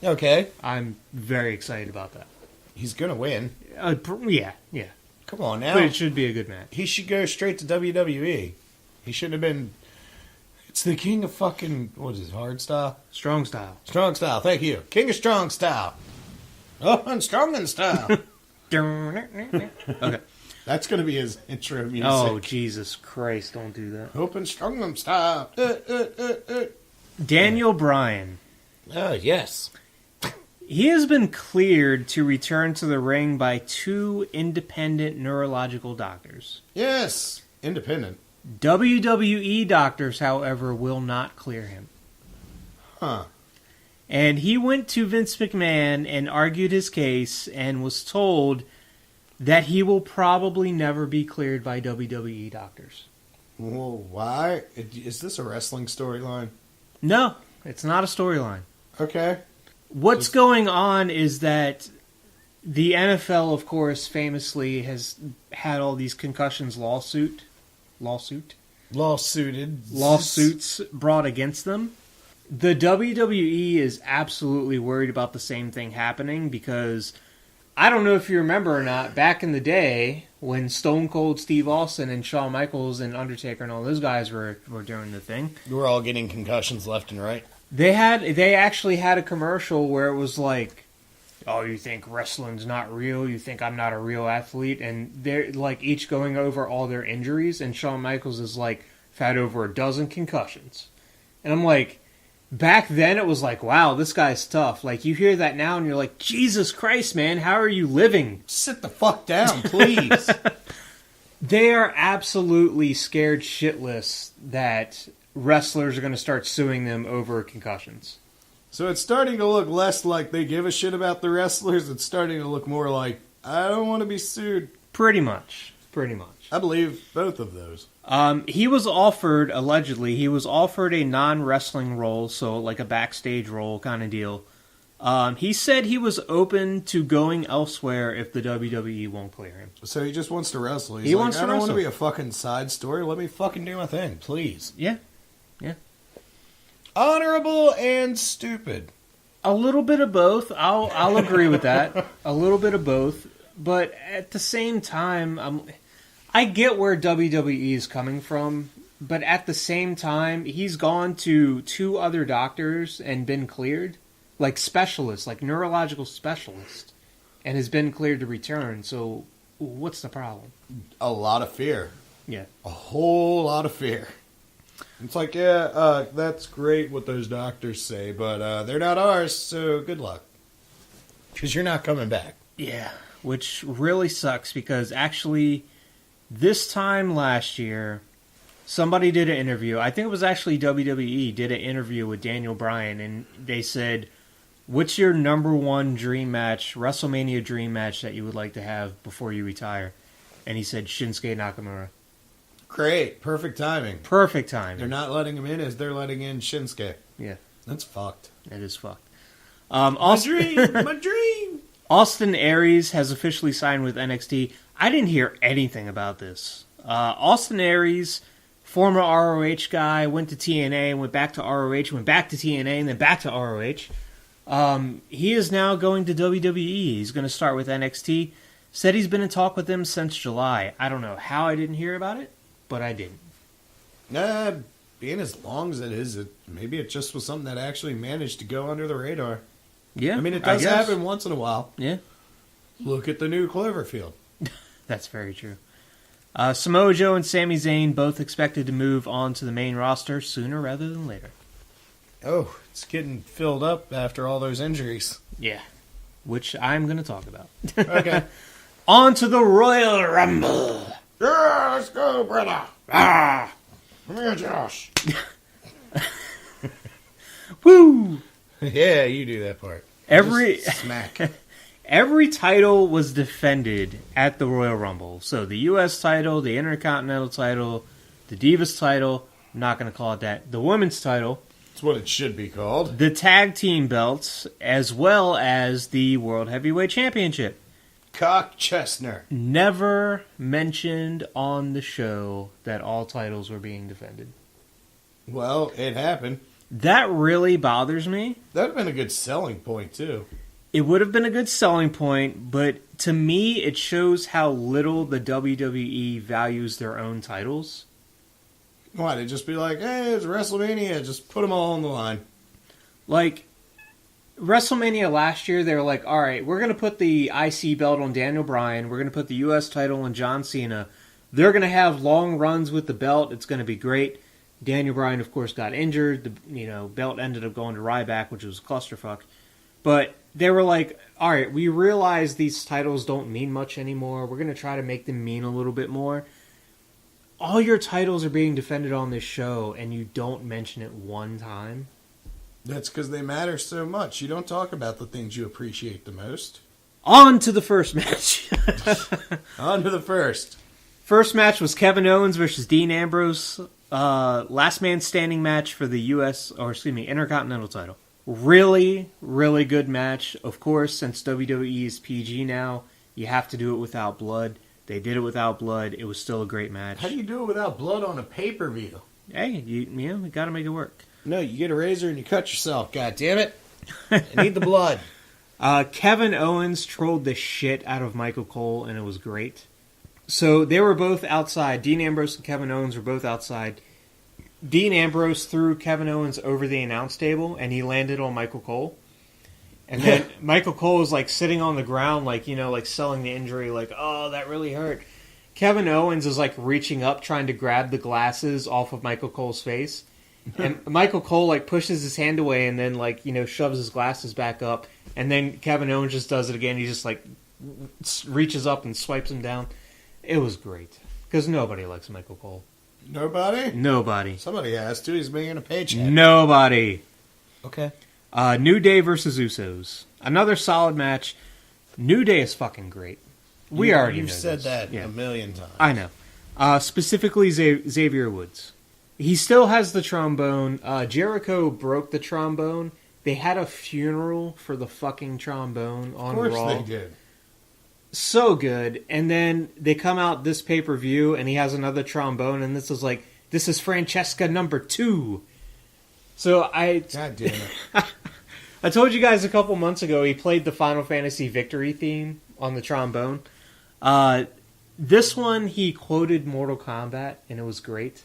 Okay. I'm very excited about that. He's gonna win. Yeah. Come on now. But it should be a good match. He should go straight to WWE. He shouldn't have been. It's the king of fucking, what is it, hard style? Strong style. Strong style, thank you. King of strong style. Oh, and strong in style. Okay. That's going to be his intro music. Oh, Jesus Christ, don't do that. Open strong in style. Daniel Bryan. Oh, yes. He has been cleared to return to the ring by 2 independent neurological doctors. Yes. Independent. WWE doctors, however, will not clear him. Huh. And he went to Vince McMahon and argued his case and was told that he will probably never be cleared by WWE doctors. Well, why? Is this a wrestling storyline? No, it's not a storyline. Okay. What's going on is that the NFL, of course, famously has had all these concussions lawsuits brought against them. The WWE is absolutely worried about the same thing happening because I don't know if you remember or not, back in the day when Stone Cold Steve Austin and Shawn Michaels and Undertaker and all those guys were doing the thing. We're all getting concussions left and right. They actually had a commercial where it was like, oh, you think wrestling's not real? You think I'm not a real athlete? And they're each going over all their injuries, and Shawn Michaels is had over a dozen concussions. And I'm like, back then it was wow, this guy's tough. You hear that now and you're like, Jesus Christ, man, how are you living? Sit the fuck down, please. They are absolutely scared shitless that wrestlers are going to start suing them over concussions. So it's starting to look less like they give a shit about the wrestlers. It's starting to look more like, I don't want to be sued. Pretty much. I believe both of those. He was offered, allegedly, a non-wrestling role, so a backstage role kind of deal. He said he was open to going elsewhere if the WWE won't clear him. So he just wants to wrestle. He's he wants to I don't wrestle. want to be a fucking side story. Let me fucking do my thing, please. Yeah. Honorable and stupid. A little bit of both. I'll agree with that. A little bit of both. But at the same time, I get where WWE is coming from. But at the same time, he's gone to 2 other doctors and been cleared. Specialists, neurological specialists. And has been cleared to return. So what's the problem? A lot of fear. Yeah. A whole lot of fear. It's that's great what those doctors say, but they're not ours, so good luck. Because you're not coming back. Yeah, which really sucks because actually this time last year, somebody did an interview. I think it was actually WWE did an interview with Daniel Bryan, and they said, What's your number one dream match, WrestleMania dream match that you would like to have before you retire? And he said Shinsuke Nakamura. Great. Perfect timing. Perfect timing. They're not letting him in as they're letting in Shinsuke. Yeah. That's fucked. It is fucked. My dream! Austin Aries has officially signed with NXT. I didn't hear anything about this. Austin Aries, former ROH guy, went to TNA, went back to ROH, went back to TNA, and then back to ROH. He is now going to WWE. He's going to start with NXT. Said he's been in talk with them since July. I don't know how I didn't hear about it, but I didn't. Being as long as it is, maybe it just was something that actually managed to go under the radar. Yeah, I mean, it does happen once in a while. Yeah. Look at the new Cloverfield. That's very true. Samoa Joe and Sami Zayn both expected to move on to the main roster sooner rather than later. Oh, it's getting filled up after all those injuries. Yeah. Which I'm going to talk about. Okay. On to the Royal Rumble. Yeah, let's go, brother. Ah, come here, Josh. Woo! Yeah, you do that part. Just smack. Every title was defended at the Royal Rumble. So the U.S. title, the Intercontinental title, the Divas title, I'm not going to call it that, the Women's title. That's what it should be called. The Tag Team belts, as well as the World Heavyweight Championship. Cock Chestnut. Never mentioned on the show that all titles were being defended. Well, it happened. That really bothers me. That would have been a good selling point, too. It would have been a good selling point, but to me, it shows how little the WWE values their own titles. Why? They'd just be like, hey, it's WrestleMania, just put them all on the line. Like, WrestleMania last year, they were like, all right, we're going to put the IC belt on Daniel Bryan, we're going to put the US title on John Cena. They're going to have long runs with the belt, it's going to be great. Daniel Bryan, of course, got injured. The belt ended up going to Ryback, which was a clusterfuck. But they were like, all right, we realize these titles don't mean much anymore. We're going to try to make them mean a little bit more. All your titles are being defended on this show, and you don't mention it one time. That's because they matter so much. You don't talk about the things you appreciate the most. On to the first match. On to the first. First match was Kevin Owens versus Dean Ambrose. Last man standing match for the Intercontinental title. Really, really good match. Of course, since WWE is PG now, you have to do it without blood. They did it without blood. It was still a great match. How do you do it without blood on a pay-per-view? Hey, you got to make it work. No, you get a razor and you cut yourself. God damn it! I need the blood. Kevin Owens trolled the shit out of Michael Cole, and it was great. So they were both outside. Dean Ambrose and Kevin Owens were both outside. Dean Ambrose threw Kevin Owens over the announce table, and he landed on Michael Cole. And then Michael Cole was like sitting on the ground, like selling the injury, like, oh, that really hurt. Kevin Owens is like reaching up, trying to grab the glasses off of Michael Cole's face. And Michael Cole like pushes his hand away and then shoves his glasses back up. And then Kevin Owens just does it again. He just like reaches up and swipes him down. It was great. Because nobody likes Michael Cole. Nobody? Nobody. Somebody has to. He's making a paycheck. Nobody. Okay. New Day versus Usos. Another solid match. New Day is fucking great. We already know You've said this. that Yeah. a million times. I know. Specifically Xavier Woods. He still has the trombone. Jericho broke the trombone. They had a funeral for the fucking trombone on Raw. Of course they did. So good. And then they come out this pay-per-view and he has another trombone and this is Francesca number 2. So God damn it. I told you guys a couple months ago he played the Final Fantasy Victory theme on the trombone. This one he quoted Mortal Kombat and it was great.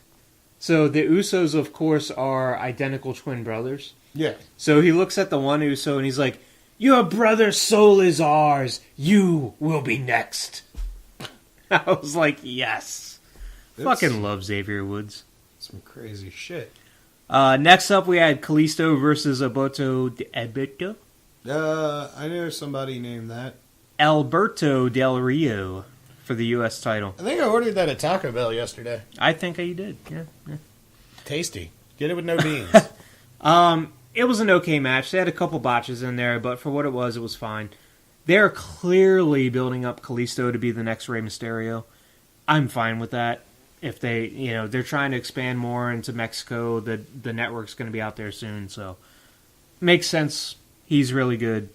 So the Usos, of course, are identical twin brothers. Yeah. So he looks at the one Uso and he's like, your brother's soul is ours. You will be next. I was like, yes. Fucking love Xavier Woods. Some crazy shit. Next up, we had Kalisto versus Alberto I knew somebody named that. Alberto Del Rio for the U.S. title. I think I ordered that at Taco Bell yesterday. I think you did. Yeah. Tasty. Get it with no beans. it was an okay match. They had a couple botches in there, but for what it was fine. They're clearly building up Kalisto to be the next Rey Mysterio. I'm fine with that. If they, they're trying to expand more into Mexico, the network's going to be out there soon, so makes sense. He's really good.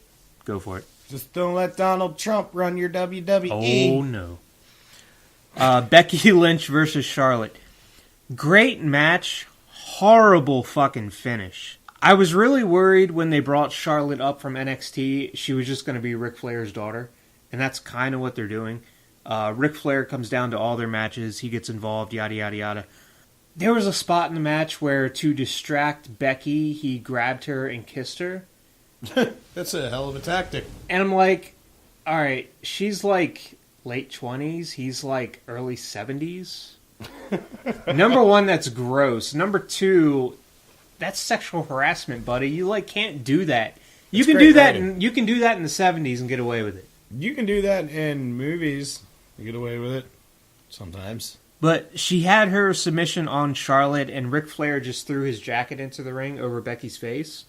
Go for it. Just don't let Donald Trump run your WWE. Oh, no. Becky Lynch versus Charlotte. Great match. Horrible fucking finish. I was really worried when they brought Charlotte up from NXT. She was just going to be Ric Flair's daughter. And that's kind of what they're doing. Ric Flair comes down to all their matches. He gets involved, yada, yada, yada. There was a spot in the match where, to distract Becky, he grabbed her and kissed her. That's a hell of a tactic. And I'm like, all right, she's like late 20s. He's like early 70s. Number one, that's gross. Number two, that's sexual harassment, buddy. You can't do that. You can do that. You can do that in the 70s and get away with it. You can do that in movies. You get away with it sometimes. But she had her submission on Charlotte, and Ric Flair just threw his jacket into the ring over Becky's face.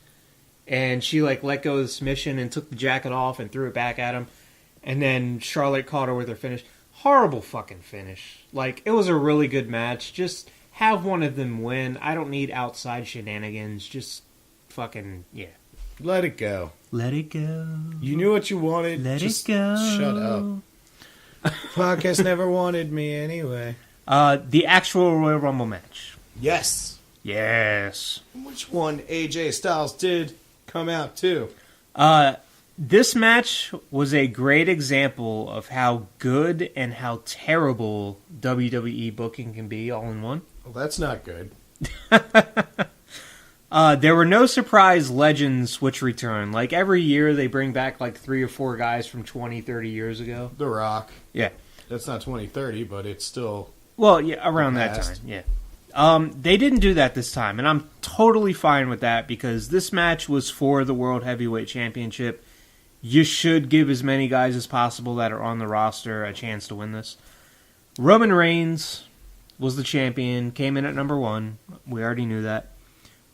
And she let go of the submission and took the jacket off and threw it back at him. And then Charlotte caught her with her finish. Horrible fucking finish. It was a really good match. Just have one of them win. I don't need outside shenanigans. Just fucking, yeah. Let it go. Let it go. You knew what you wanted. Let Just it go. Shut up. Podcast never wanted me anyway. The actual Royal Rumble match. Yes. Yes. Which one AJ Styles did come out too? This match was a great example of how good and how terrible WWE booking can be all in one. Well, that's not good. There were no surprise legends which return. Every year they bring back 3 or 4 guys from 20, 30 years ago. The Rock. Yeah. That's not 2030, but it's still... Well, yeah, around that time, yeah. They didn't do that this time, and I'm totally fine with that because this match was for the World Heavyweight Championship. You should give as many guys as possible that are on the roster a chance to win this. Roman Reigns was the champion, came in at number 1. We already knew that.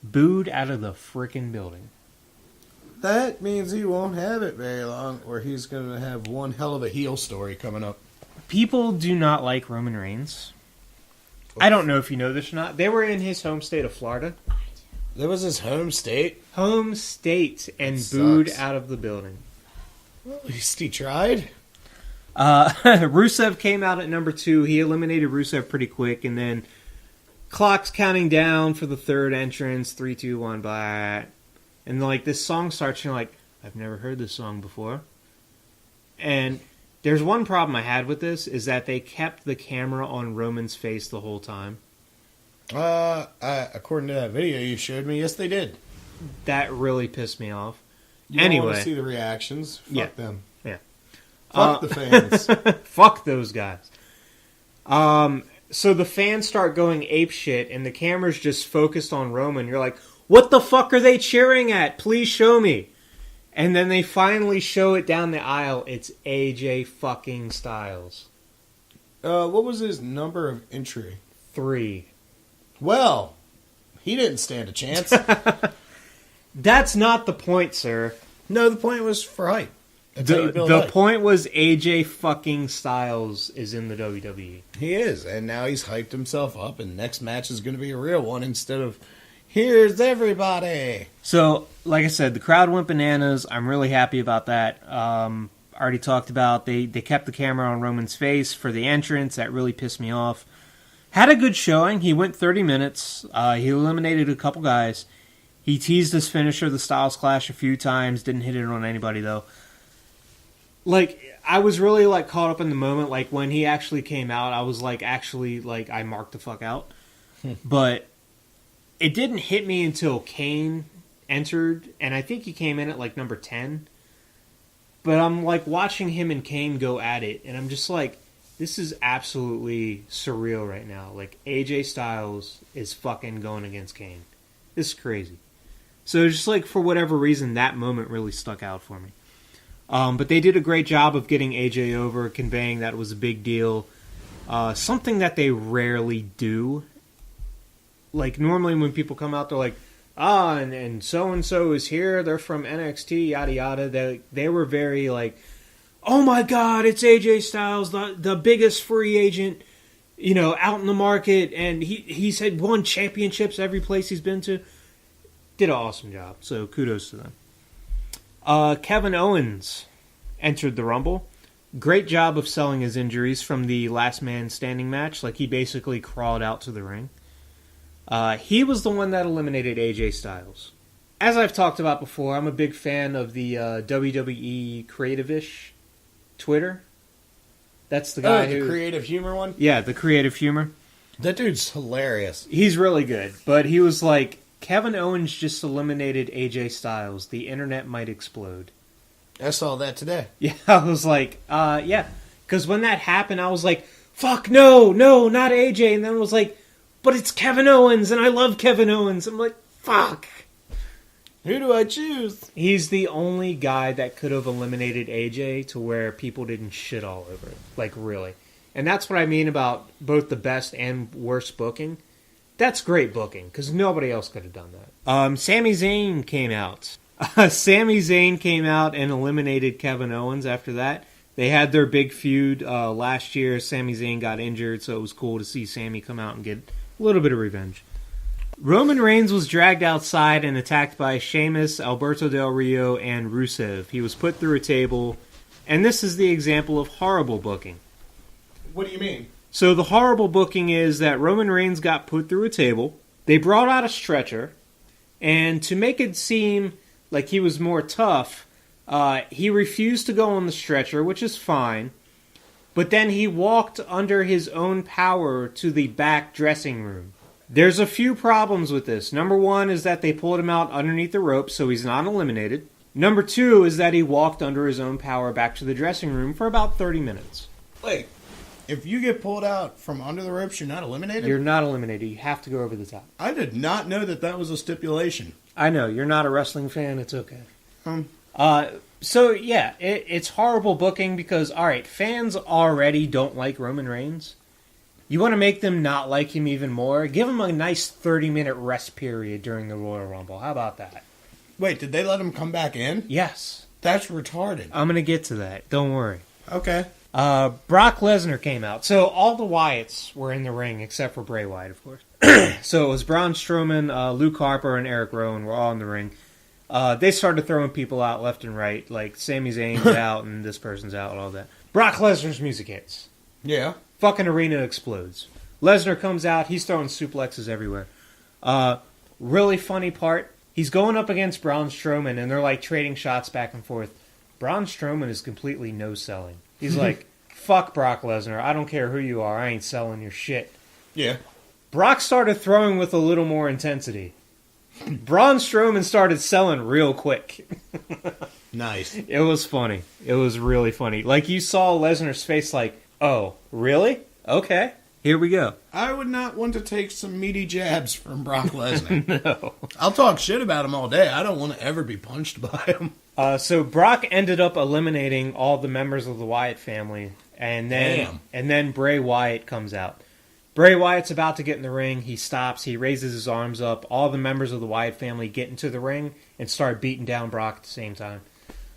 Booed out of the frickin' building. That means he won't have it very long, or he's going to have one hell of a heel story coming up. People do not like Roman Reigns. I don't know if you know this or not. They were in his home state of Florida. That was his home state? Home state, and booed out of the building. Well, at least he tried. Rusev came out at number 2. He eliminated Rusev pretty quick, and then clock's counting down for the third entrance. 3, 2, 1, blah. And this song starts, and you're like, I've never heard this song before. And there's one problem I had with this, is that they kept the camera on Roman's face the whole time. According to that video you showed me, yes, they did. That really pissed me off. You anyway, don't want to see the reactions. Fuck them. Yeah. Fuck the fans. Fuck those guys. So the fans start going apeshit, and the camera's just focused on Roman. You're like, what the fuck are they cheering at? Please show me. And then they finally show it down the aisle. It's AJ fucking Styles. What was his number of entry? 3. Well, he didn't stand a chance. That's not the point, sir. No, the point was for hype. The point was AJ fucking Styles is in the WWE. He is, and now he's hyped himself up, and next match is going to be a real one instead of, here's everybody. So, like I said, the crowd went bananas. I'm really happy about that. I already talked about they kept the camera on Roman's face for the entrance. That really pissed me off. Had a good showing. He went 30 minutes. He eliminated a couple guys. He teased his finisher, the Styles Clash, a few times. Didn't hit it on anybody, though. I was really, caught up in the moment. When he actually came out, I was, I marked the fuck out. But it didn't hit me until Kane entered, and I think he came in at, number 10. But I'm, watching him and Kane go at it, and I'm just this is absolutely surreal right now. AJ Styles is fucking going against Kane. This is crazy. So just for whatever reason, that moment really stuck out for me. But they did a great job of getting AJ over, conveying that it was a big deal. Something that they rarely do. Normally when people come out, they're like, and so-and-so is here, they're from NXT, yada yada. They were very like, oh my god, it's AJ Styles, the biggest free agent, out in the market, and he's had won championships every place he's been to. Did an awesome job, so kudos to them. Kevin Owens entered the Rumble. Great job of selling his injuries from the last man standing match. Like, he basically crawled out to the ring. He was the one that eliminated AJ Styles. As I've talked about before, I'm a big fan of the WWE Creative-ish Twitter. That's the guy the creative humor one? Yeah, the creative humor. That dude's hilarious. He's really good, but he was like, Kevin Owens just eliminated AJ Styles. The internet might explode. I saw that today. Yeah, I was like, yeah. Because when that happened, I was like, fuck, no, not AJ. And then I was like, but it's Kevin Owens, and I love Kevin Owens. I'm like, fuck. Who do I choose? He's the only guy that could have eliminated AJ to where people didn't shit all over it. Like, really. And that's what I mean about both the best and worst booking. That's great booking, because nobody else could have done that. Sami Zayn came out. Sami Zayn came out and eliminated Kevin Owens after that. They had their big feud last year. Sami Zayn got injured, so it was cool to see Sami come out and get a little bit of revenge. Roman Reigns was dragged outside and attacked by Sheamus, Alberto Del Rio, and Rusev. He was put through a table, and this is the example of horrible booking. What do you mean? So the horrible booking is that Roman Reigns got put through a table. They brought out a stretcher, and to make it seem like he was more tough, he refused to go on the stretcher, which is fine. But then he walked under his own power to the back dressing room. There's a few problems with this. Number one is that they pulled him out underneath the rope, so he's not eliminated. Number two is that he walked under his own power back to the dressing room for about 30 minutes. Wait, if you get pulled out from under the ropes, you're not eliminated? You're not eliminated. You have to go over the top. I did not know that was a stipulation. I know, you're not a wrestling fan, it's okay. So, yeah, it's horrible booking because, alright, fans already don't like Roman Reigns. You want to make them not like him even more? Give him a nice 30-minute rest period during the Royal Rumble. How about that? Wait, did they let him come back in? Yes. That's retarded. I'm going to get to that. Don't worry. Okay. Brock Lesnar came out. So all the Wyatts were in the ring, except for Bray Wyatt, of course. So it was Braun Strowman, Luke Harper, and Eric Rowan were all in the ring. They started throwing people out left and right, like Sami Zayn's out and this person's out and all that. Brock Lesnar's music hits. Yeah. Fucking arena explodes. Lesnar comes out, he's throwing suplexes everywhere. Really funny part, he's going up against Braun Strowman, and they're like trading shots back and forth. Braun Strowman is completely no-selling. He's like, fuck Brock Lesnar, I don't care who you are, I ain't selling your shit. Yeah. Brock started throwing with a little more intensity. Braun Strowman started selling real quick. Nice. It was funny. It was really funny. Like, you saw Lesnar's face like, oh, really? Okay, here we go. I would not want to take some meaty jabs from Brock Lesnar. No. I'll talk shit about him all day. I don't want to ever be punched by him. So Brock ended up eliminating all the members of the Wyatt family, and then Bray Wyatt comes out. Bray Wyatt's about to get in the ring. He stops. He raises his arms up. All the members of the Wyatt family get into the ring and start beating down Brock at the same time.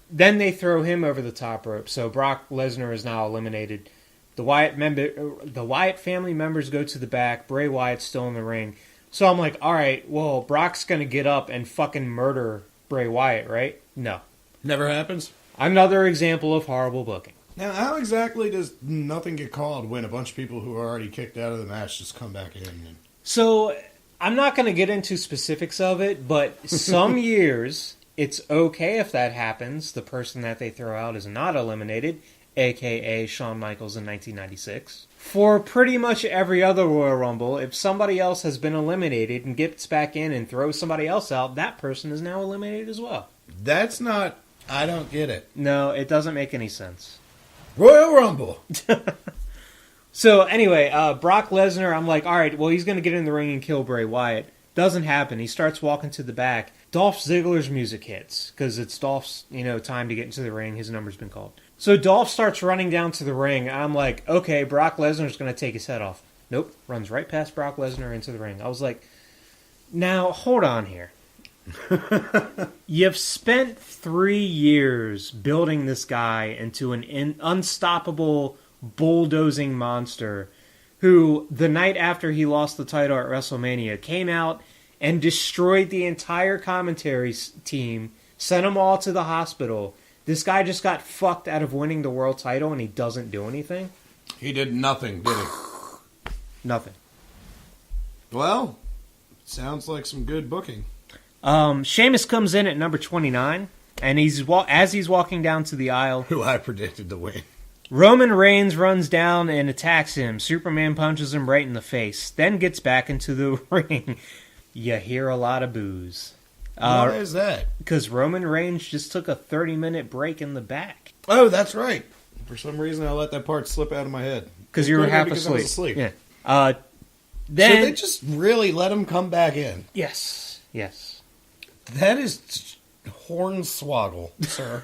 Then they throw him over the top rope. So Brock Lesnar is now eliminated. The Wyatt family members go to the back. Bray Wyatt's still in the ring. So I'm like, all right, well, Brock's going to get up and fucking murder Bray Wyatt, right? No. Never happens? Another example of horrible booking. Now, how exactly does nothing get called when a bunch of people who are already kicked out of the match just come back in? So, I'm not going to get into specifics of it, but some years, it's okay if that happens. The person that they throw out is not eliminated, a.k.a. Shawn Michaels in 1996. For pretty much every other Royal Rumble, if somebody else has been eliminated and gets back in and throws somebody else out, that person is now eliminated as well. That's not... I don't get it. No, it doesn't make any sense. Royal Rumble. So anyway, Brock Lesnar, I'm like, all right, well, he's going to get in the ring and kill Bray Wyatt. Doesn't happen. He starts walking to the back. Dolph Ziggler's music hits because it's Dolph's, time to get into the ring. His number's been called. So Dolph starts running down to the ring. I'm like, okay, Brock Lesnar's going to take his head off. Nope, runs right past Brock Lesnar into the ring. I was like, now, hold on here. You've spent 3 years building this guy into an unstoppable, bulldozing monster who, the night after he lost the title at WrestleMania, came out and destroyed the entire commentary team, sent them all to the hospital. This guy just got fucked out of winning the world title and he doesn't do anything? He did nothing, did he? Nothing. Well, sounds like some good booking. Sheamus comes in at number 29, and as he's walking down to the aisle, Who I predicted to win. Roman Reigns runs down and attacks him. Superman punches him right in the face, then gets back into the ring. You hear a lot of boos. Why is that? Because Roman Reigns just took a 30-minute break in the back. Oh, that's right. For some reason, I let that part slip out of my head. Because you were half because I was asleep. asleep. Yeah. So they just really let him come back in. Yes. That is hornswoggle, sir.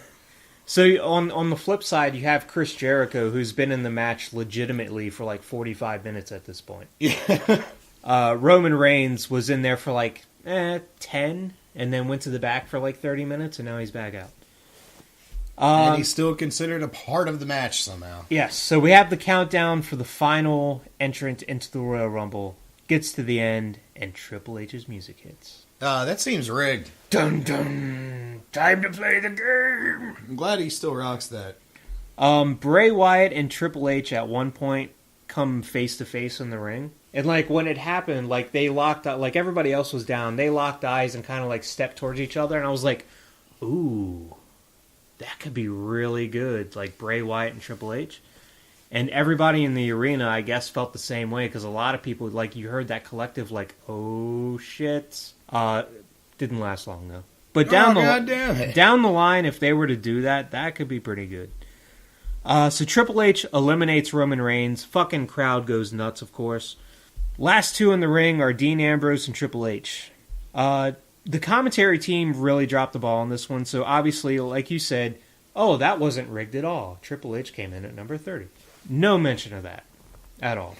So on the flip side, you have Chris Jericho, who's been in the match legitimately for like 45 minutes at this point. Yeah. Roman Reigns was in there for like 10, and then went to the back for like 30 minutes, and now he's back out. And he's still considered a part of the match somehow. Yes, so we have the countdown for the final entrant into the Royal Rumble. Gets to the end, and Triple H's music hits. That seems rigged. Dun dun! Time to play the game! I'm glad he still rocks that. Bray Wyatt and Triple H at one point come face to face in the ring. And like when it happened, like they locked up, like everybody else was down, they locked eyes and kind of like stepped towards each other, and I was like, ooh, that could be really good, like Bray Wyatt and Triple H. And everybody in the arena, I guess, felt the same way, because a lot of people, like, you heard that collective, like, oh, shit. Didn't last long, though. But down the line, if they were to do that, that could be pretty good. So Triple H eliminates Roman Reigns. Fucking crowd goes nuts, of course. Last two in the ring are Dean Ambrose and Triple H. The commentary team really dropped the ball on this one, so obviously, like you said, oh, that wasn't rigged at all. Triple H came in at number 30. No mention of that at all.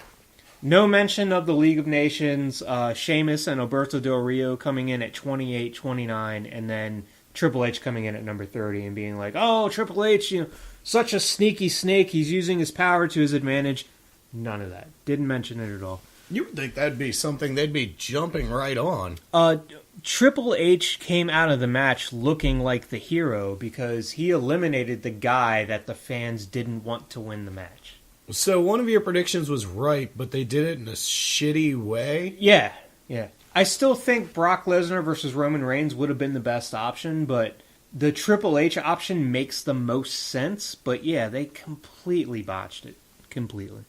No mention of the League of Nations, Sheamus and Alberto Del Rio coming in at 28, 29, and then Triple H coming in at number 30 and being like, oh, Triple H, such a sneaky snake, he's using his power to his advantage. None of that. Didn't mention it at all. You would think that'd be something they'd be jumping right on. Triple H came out of the match looking like the hero because he eliminated the guy that the fans didn't want to win the match. So one of your predictions was right, but they did it in a shitty way? Yeah. I still think Brock Lesnar versus Roman Reigns would have been the best option, but the Triple H option makes the most sense. But yeah, they completely botched it. Completely.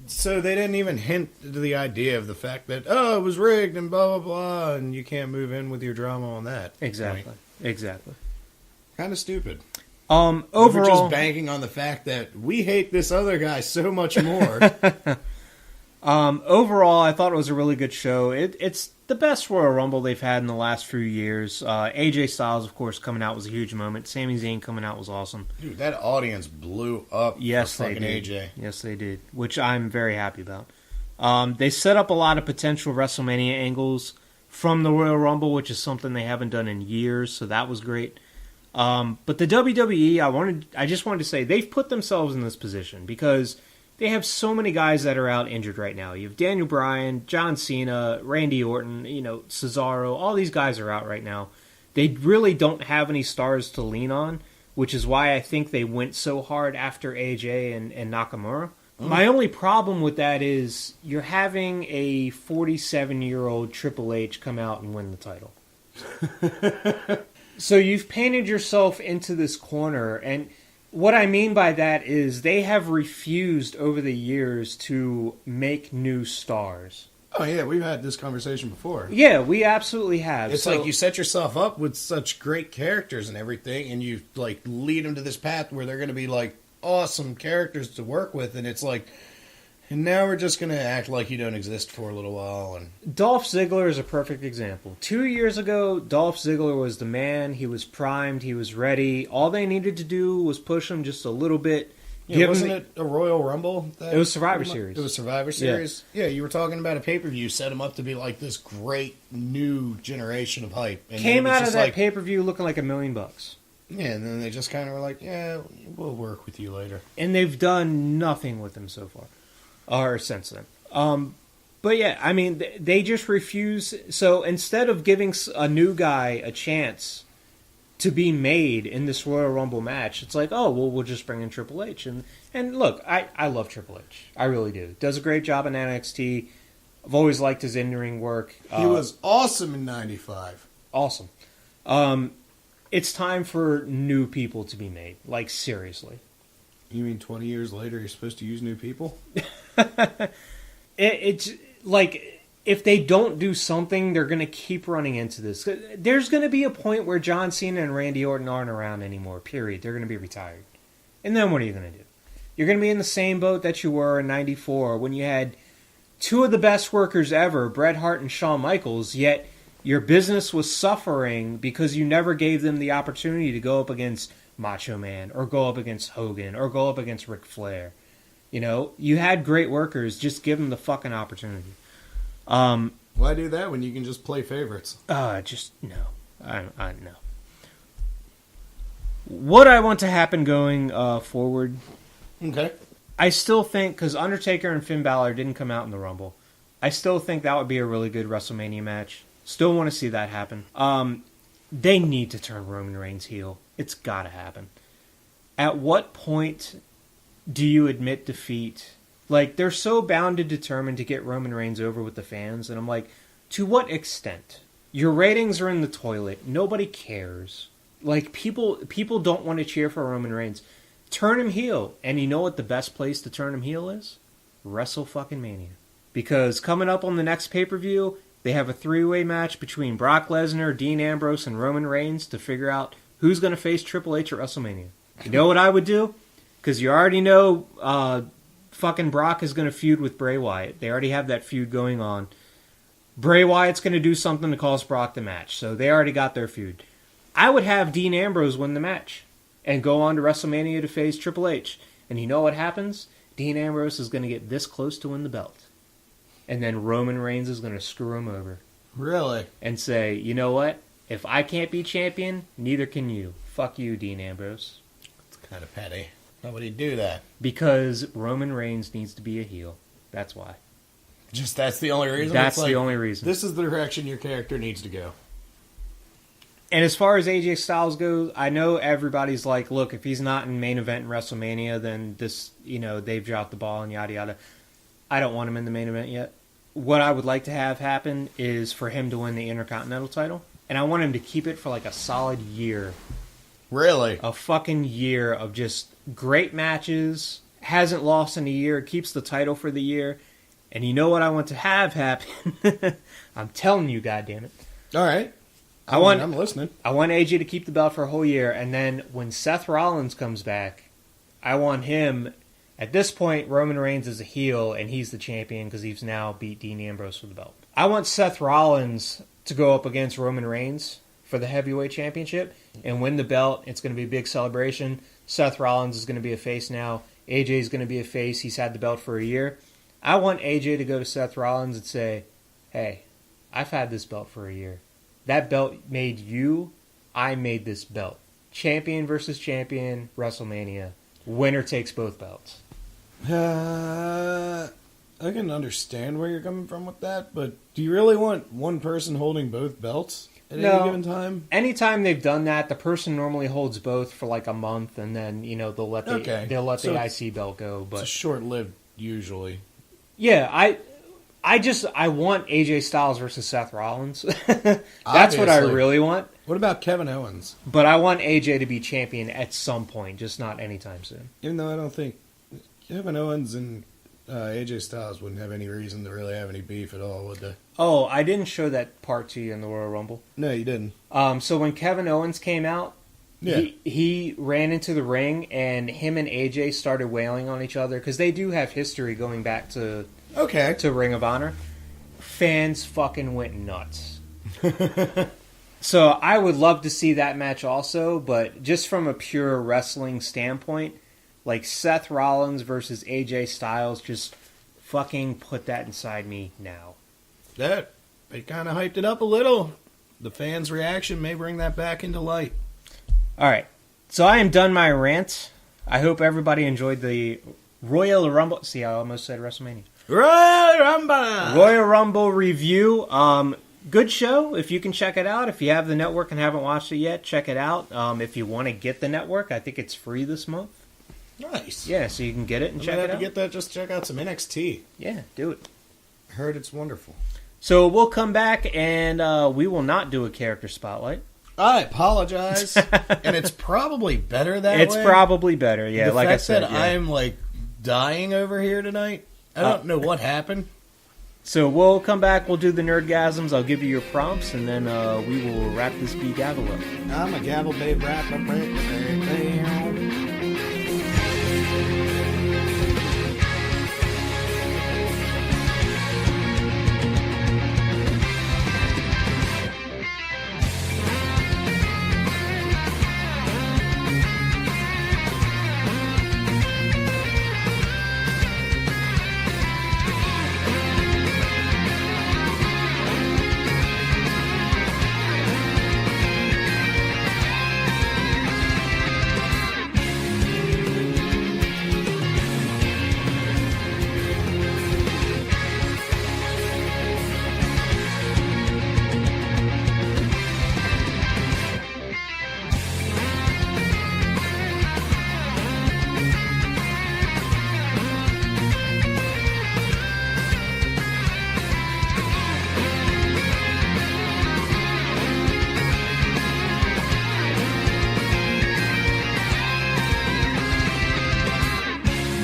So they didn't even hint to the idea of the fact that, oh, it was rigged and blah, blah, blah, and you can't move in with your drama on that. Exactly. Kind of stupid. Overall, we're just banking on the fact that we hate this other guy so much more. Overall, I thought it was a really good show. It's the best Royal Rumble they've had in the last few years. AJ Styles, of course, coming out was a huge moment. Sami Zayn coming out was awesome. Dude, that audience blew up yes, for fucking they did. AJ. Yes, they did, which I'm very happy about. They set up a lot of potential WrestleMania angles from the Royal Rumble, which is something they haven't done in years, so that was great. But the WWE, I just wanted to say, they've put themselves in this position because they have so many guys that are out injured right now. You have Daniel Bryan, John Cena, Randy Orton, Cesaro. All these guys are out right now. They really don't have any stars to lean on, which is why I think they went so hard after AJ and Nakamura. My only problem with that is you're having a 47-year-old Triple H come out and win the title. So you've painted yourself into this corner, and what I mean by that is they have refused over the years to make new stars. Oh, yeah, we've had this conversation before. Yeah, we absolutely have. It's like you set yourself up with such great characters and everything, and you like lead them to this path where they're going to be like awesome characters to work with, and it's like, and now we're just going to act like you don't exist for a little while. And Dolph Ziggler is a perfect example. 2 years ago, Dolph Ziggler was the man. He was primed. He was ready. All they needed to do was push him just a little bit, Yeah, wasn't it a Royal Rumble? It was Survivor Series. It was Survivor Series? Yeah, you were talking about a pay-per-view, set him up to be like this great new generation of hype. And came out of that pay-per-view looking like $1 million. Yeah, and then they just kind of were like, yeah, we'll work with you later. And they've done nothing with him so far. Or since then. But yeah, I mean, they just refuse. So instead of giving a new guy a chance to be made in this Royal Rumble match, it's like, oh, well, we'll just bring in Triple H. And look, I love Triple H. I really do. Does a great job in NXT. I've always liked his in-ring work. He was awesome in 95. Awesome. It's time for new people to be made. Like, seriously. You mean 20 years later you're supposed to use new people? It's like, if they don't do something, they're going to keep running into this. There's going to be a point where John Cena and Randy Orton aren't around anymore, period. They're going to be retired. And then what are you going to do? You're going to be in the same boat that you were in 94 when you had two of the best workers ever, Bret Hart and Shawn Michaels, yet your business was suffering because you never gave them the opportunity to go up against Macho Man or go up against Hogan or go up against Ric Flair. You know, you had great workers. Just give them the fucking opportunity. Why do that when you can just play favorites? Just no. I no. What I want to happen going forward. Okay. I still think, because Undertaker and Finn Balor didn't come out in the Rumble, I still think that would be a really good WrestleMania match. Still want to see that happen. They need to turn Roman Reigns heel. It's got to happen. At what point do you admit defeat? Like, they're so bound and determined to get Roman Reigns over with the fans, and I'm like, to what extent? Your ratings are in the toilet. Nobody cares. Like, people don't want to cheer for Roman Reigns. Turn him heel. And you know what the best place to turn him heel is? WrestleMania. Because coming up on the next pay-per-view, they have a three-way match between Brock Lesnar, Dean Ambrose, and Roman Reigns to figure out who's going to face Triple H at WrestleMania. You know what I would do? Because you already know fucking Brock is going to feud with Bray Wyatt. They already have that feud going on. Bray Wyatt's going to do something to cost Brock the match. So they already got their feud. I would have Dean Ambrose win the match and go on to WrestleMania to face Triple H. And you know what happens? Dean Ambrose is going to get this close to win the belt. And then Roman Reigns is going to screw him over. Really? And say, you know what? If I can't be champion, neither can you. Fuck you, Dean Ambrose. It's kind of petty. Why would he do that? Because Roman Reigns needs to be a heel. That's why. Just that's the only reason? That's the only reason. This is the direction your character needs to go. And as far as AJ Styles goes, I know everybody's like, look, if he's not in main event in WrestleMania, then this, they've dropped the ball and yada yada. I don't want him in the main event yet. What I would like to have happen is for him to win the Intercontinental title. And I want him to keep it for like a solid year. Really? A fucking year of just great matches. Hasn't lost in a year. Keeps the title for the year. And you know what I want to have happen? I'm telling you, goddammit. All right. I'm listening. I want AJ to keep the belt for a whole year. And then when Seth Rollins comes back, I want him... At this point, Roman Reigns is a heel, and he's the champion because he's now beat Dean Ambrose for the belt. I want Seth Rollins to go up against Roman Reigns for the heavyweight championship and win the belt. It's going to be a big celebration. Seth Rollins is going to be a face now. AJ is going to be a face. He's had the belt for a year. I want AJ to go to Seth Rollins and say, hey, I've had this belt for a year. That belt made you. I made this belt. Champion versus champion, WrestleMania. Winner takes both belts. I can understand where you're coming from with that, but do you really want one person holding both belts at any given time? Anytime they've done that, the person normally holds both for like a month, and then they'll let the IC belt go. But it's short-lived usually. Yeah, I want AJ Styles versus Seth Rollins. That's what I really want. What about Kevin Owens? But I want AJ to be champion at some point, just not anytime soon. Even though I don't think Kevin Owens and AJ Styles wouldn't have any reason to really have any beef at all, would they? Oh, I didn't show that part to you in the Royal Rumble. No, you didn't. So when Kevin Owens came out, he ran into the ring, and him and AJ started wailing on each other, because they do have history going back to Ring of Honor. Fans fucking went nuts. So I would love to see that match also, but just from a pure wrestling standpoint, like Seth Rollins versus AJ Styles, just fucking put that inside me now. That they kind of hyped it up a little. The fans' reaction may bring that back into light. All right, so I am done my rant. I hope everybody enjoyed the Royal Rumble. See, I almost said WrestleMania. Royal Rumble! Royal Rumble review. Good show. If you can check it out. If you have the network and haven't watched it yet, check it out. If you want to get the network, I think it's free this month. Nice. Yeah, so you can get it and check it out. To get that, just check out some NXT. Yeah, do it. Heard it's wonderful. So we'll come back and we will not do a character spotlight. I apologize. And it's probably better that way. It's probably better, yeah. The like fact I said, that yeah. I'm like dying over here tonight. I don't know what happened. So we'll come back, we'll do the nerdgasms, I'll give you your prompts, and then we will wrap this gavel up. I'm a gavel babe rapper.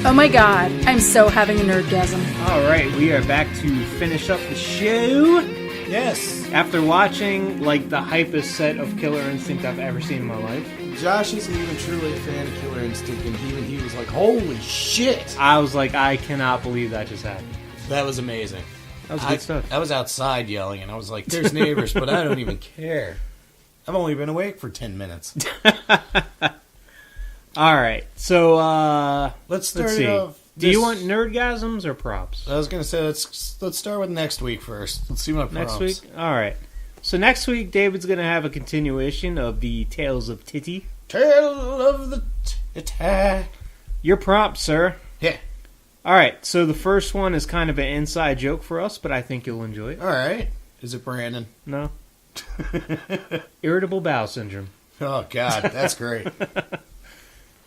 Oh my god, I'm so having a nerdgasm. All right, we are back to finish up the show. Yes. After watching, like, the hypest set of Killer Instinct I've ever seen in my life. Josh isn't even truly a fan of Killer Instinct, and even he was like, holy shit. I was like, I cannot believe that just happened. That was amazing. That was good stuff. I was outside yelling, and I was like, there's neighbors, but I don't even care. I've only been awake for 10 minutes. All right, so Let's see. it off. Do you want nerdgasms or props? I was going to say, let's start with next week first. Let's see my props. Next week? All right. So next week, David's going to have a continuation of the Tales of Titty. Tale of the Titty. Your props, sir. Yeah. All right, so the first one is kind of an inside joke for us, but I think you'll enjoy it. All right. Is it Brandon? No. Irritable bowel syndrome. Oh, God, that's great.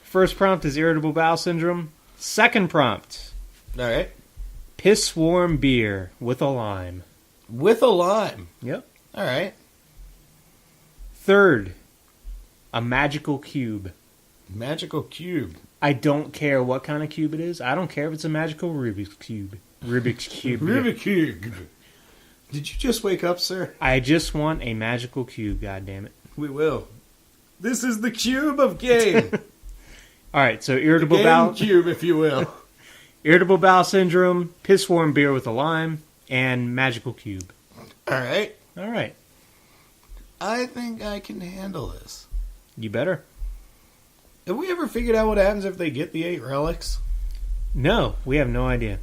First prompt is irritable bowel syndrome. Second prompt, All right. piss warm beer with a lime. With a lime. Yep. All right. Third, a magical cube. Magical cube. I don't care what kind of cube it is. I don't care if it's a magical Rubik's cube. Rubik's cube. Rubik's cube. Did you just wake up, sir? I just want a magical cube, goddammit. We will. This is the cube of game. All right, so irritable Game bowel cube, if you will. irritable bowel syndrome, piss warm beer with a lime, and magical cube. All right. All right. I think I can handle this. You better. Have we ever figured out what happens if they get the 8 relics? No, we have no idea.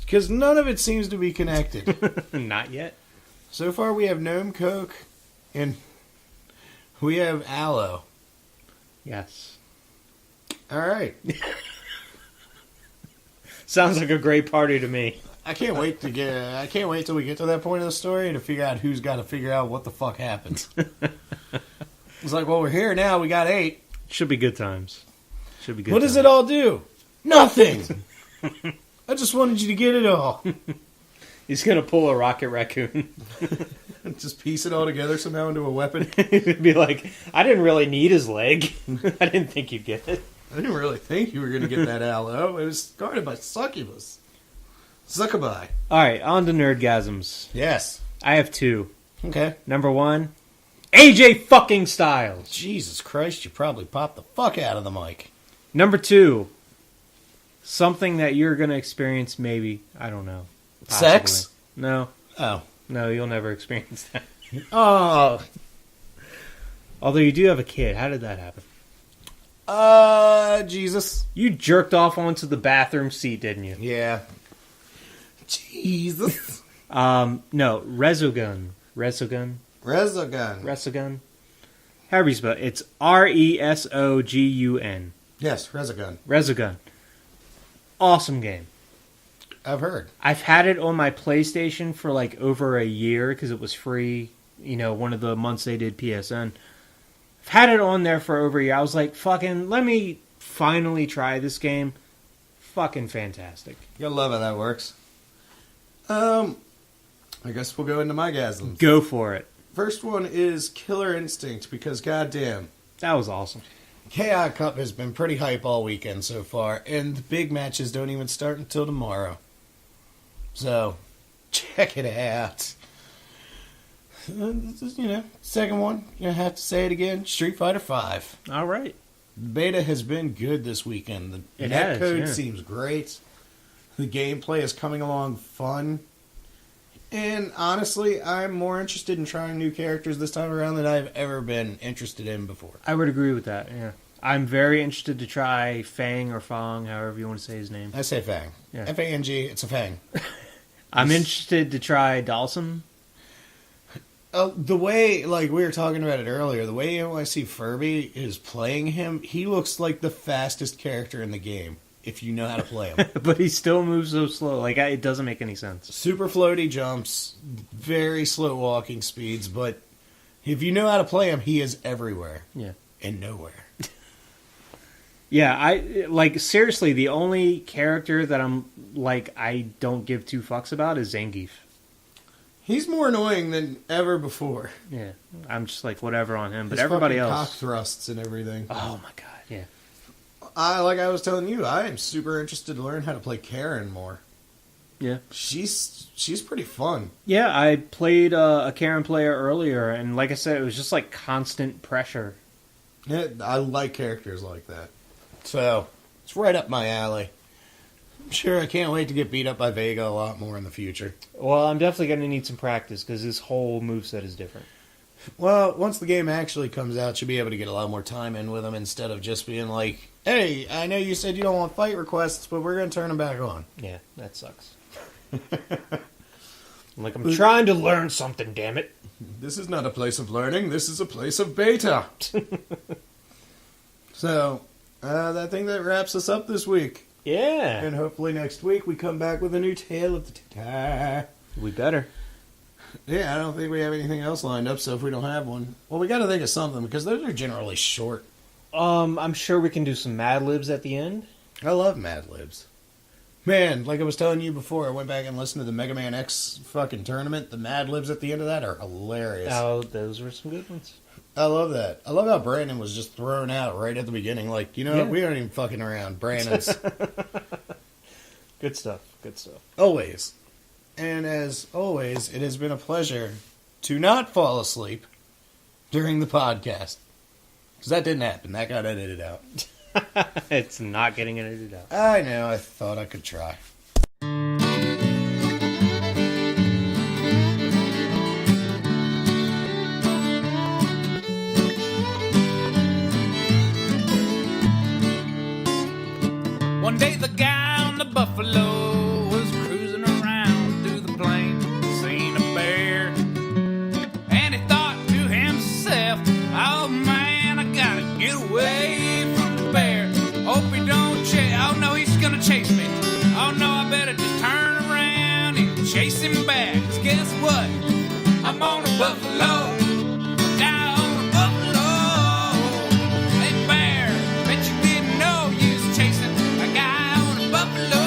Because none of it seems to be connected. Not yet. So far, we have Gnome Coke, and we have Aloe. Yes. All right. Sounds like a great party to me. I can't wait till we get to that point of the story to figure out who's got to figure out what the fuck happens. It's like, well, we're here now. We got 8. Should be good times. Should be good. What does it all do? Nothing. I just wanted you to get it all. He's gonna pull a Rocket Raccoon. Just piece it all together somehow into a weapon. He'd be like, I didn't really need his leg. I didn't think you'd get it. I didn't really think you were going to get that aloe. It was guarded by succubus. Succubi. All right, on to nerdgasms. Yes. I have 2. Okay. Number 1, AJ fucking Styles. Jesus Christ, you probably popped the fuck out of the mic. Number 2, something that you're gonna experience. Maybe, I don't know. Possibly. Sex? No. Oh. No, you'll never experience that. Oh. Although you do have a kid. How did that happen? Jesus. You jerked off onto the bathroom seat, didn't you? Yeah. Jesus. No, Resogun. Resogun. Resogun. Resogun. However you spell it. It's Resogun. Yes, Resogun. Resogun. Awesome game. I've heard. I've had it on my PlayStation for like over a year because it was free. You know, one of the months they did PSN. I've had it on there for over a year. I was like, fucking, let me finally try this game. Fucking fantastic. You'll love how that works. I guess we'll go into my gasms. Go for it. First one is Killer Instinct, because goddamn. That was awesome. KI Cup has been pretty hype all weekend so far, and the big matches don't even start until tomorrow. So, check it out. Second one, you have to say it again, Street Fighter V. All right. The beta has been good this weekend. The netcode seems great. The gameplay is coming along fun. And honestly, I'm more interested in trying new characters this time around than I've ever been interested in before. I would agree with that, yeah. I'm very interested to try Fang or Fong, however you want to say his name. I say Fang. Yeah. F-A-N-G, it's a Fang. I'm interested to try Dawson. The way, like we were talking about it earlier, the way NYC Furby is playing him, he looks like the fastest character in the game, if you know how to play him. But he still moves so slow. Like, it doesn't make any sense. Super floaty jumps, very slow walking speeds, but if you know how to play him, he is everywhere. Yeah. And nowhere. Yeah, seriously, the only character that I don't give two fucks about is Zangief. He's more annoying than ever before. Yeah, I'm just like, whatever on him, but His everybody fucking else. cock thrusts and everything. Oh my god, yeah. Like I was telling you, I am super interested to learn how to play Karen more. Yeah. She's pretty fun. Yeah, I played a Karen player earlier, and like I said, it was just like constant pressure. Yeah, I like characters like that. So, it's right up my alley. I'm sure I can't wait to get beat up by Vega a lot more in the future. Well, I'm definitely going to need some practice, because his whole moveset is different. Well, once the game actually comes out, you'll be able to get a lot more time in with him instead of just being like, hey, I know you said you don't want fight requests, but we're going to turn them back on. Yeah, that sucks. I'm trying to learn something, damn it. This is not a place of learning, this is a place of beta. So, I think that wraps us up this week. Yeah. And hopefully next week we come back with a new Tale of the Tita. We better. Yeah, I don't think we have anything else lined up, so if we don't have one... Well, we got to think of something, because those are generally short. I'm sure we can do some Mad Libs at the end. I love Mad Libs. Man, like I was telling you before, I went back and listened to the Mega Man X fucking tournament. The Mad Libs at the end of that are hilarious. Oh, those were some good ones. I love that. I love how Brandon was just thrown out right at the beginning. Like, you know what? We aren't even fucking around. Brandon's... Good stuff. Good stuff. Always. And as always, it has been a pleasure to not fall asleep during the podcast. Because that didn't happen. That got edited out. It's not getting edited out. I know. I thought I could try. One day the guy on the buffalo was cruising around through the plain, seen a bear, and he thought to himself, oh man, I gotta get away from the bear. Hope he don't chase, oh no, he's gonna chase me. Oh no, I better just turn around and chase him back. 'Cause guess what? I'm on a buffalo. Now on a buffalo. Hey bear, bet you didn't know you was chasing a guy on a buffalo.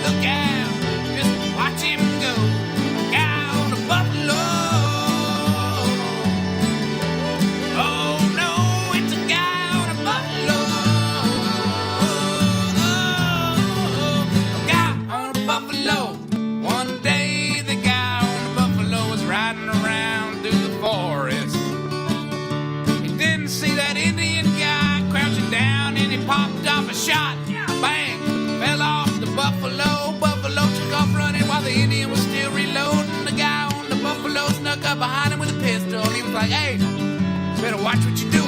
Look out, just watch him go. A guy on a buffalo. Oh no, it's a guy on a buffalo. A guy on a buffalo. One day the guy on the buffalo was riding around through the forest. He didn't see that Indian guy crouching down and he popped off a shot. Bang! Fell off the buffalo. Buffalo took off running while the Indian was still reloading. The guy on the buffalo snuck up behind him with a pistol. He was like, hey, better watch what you do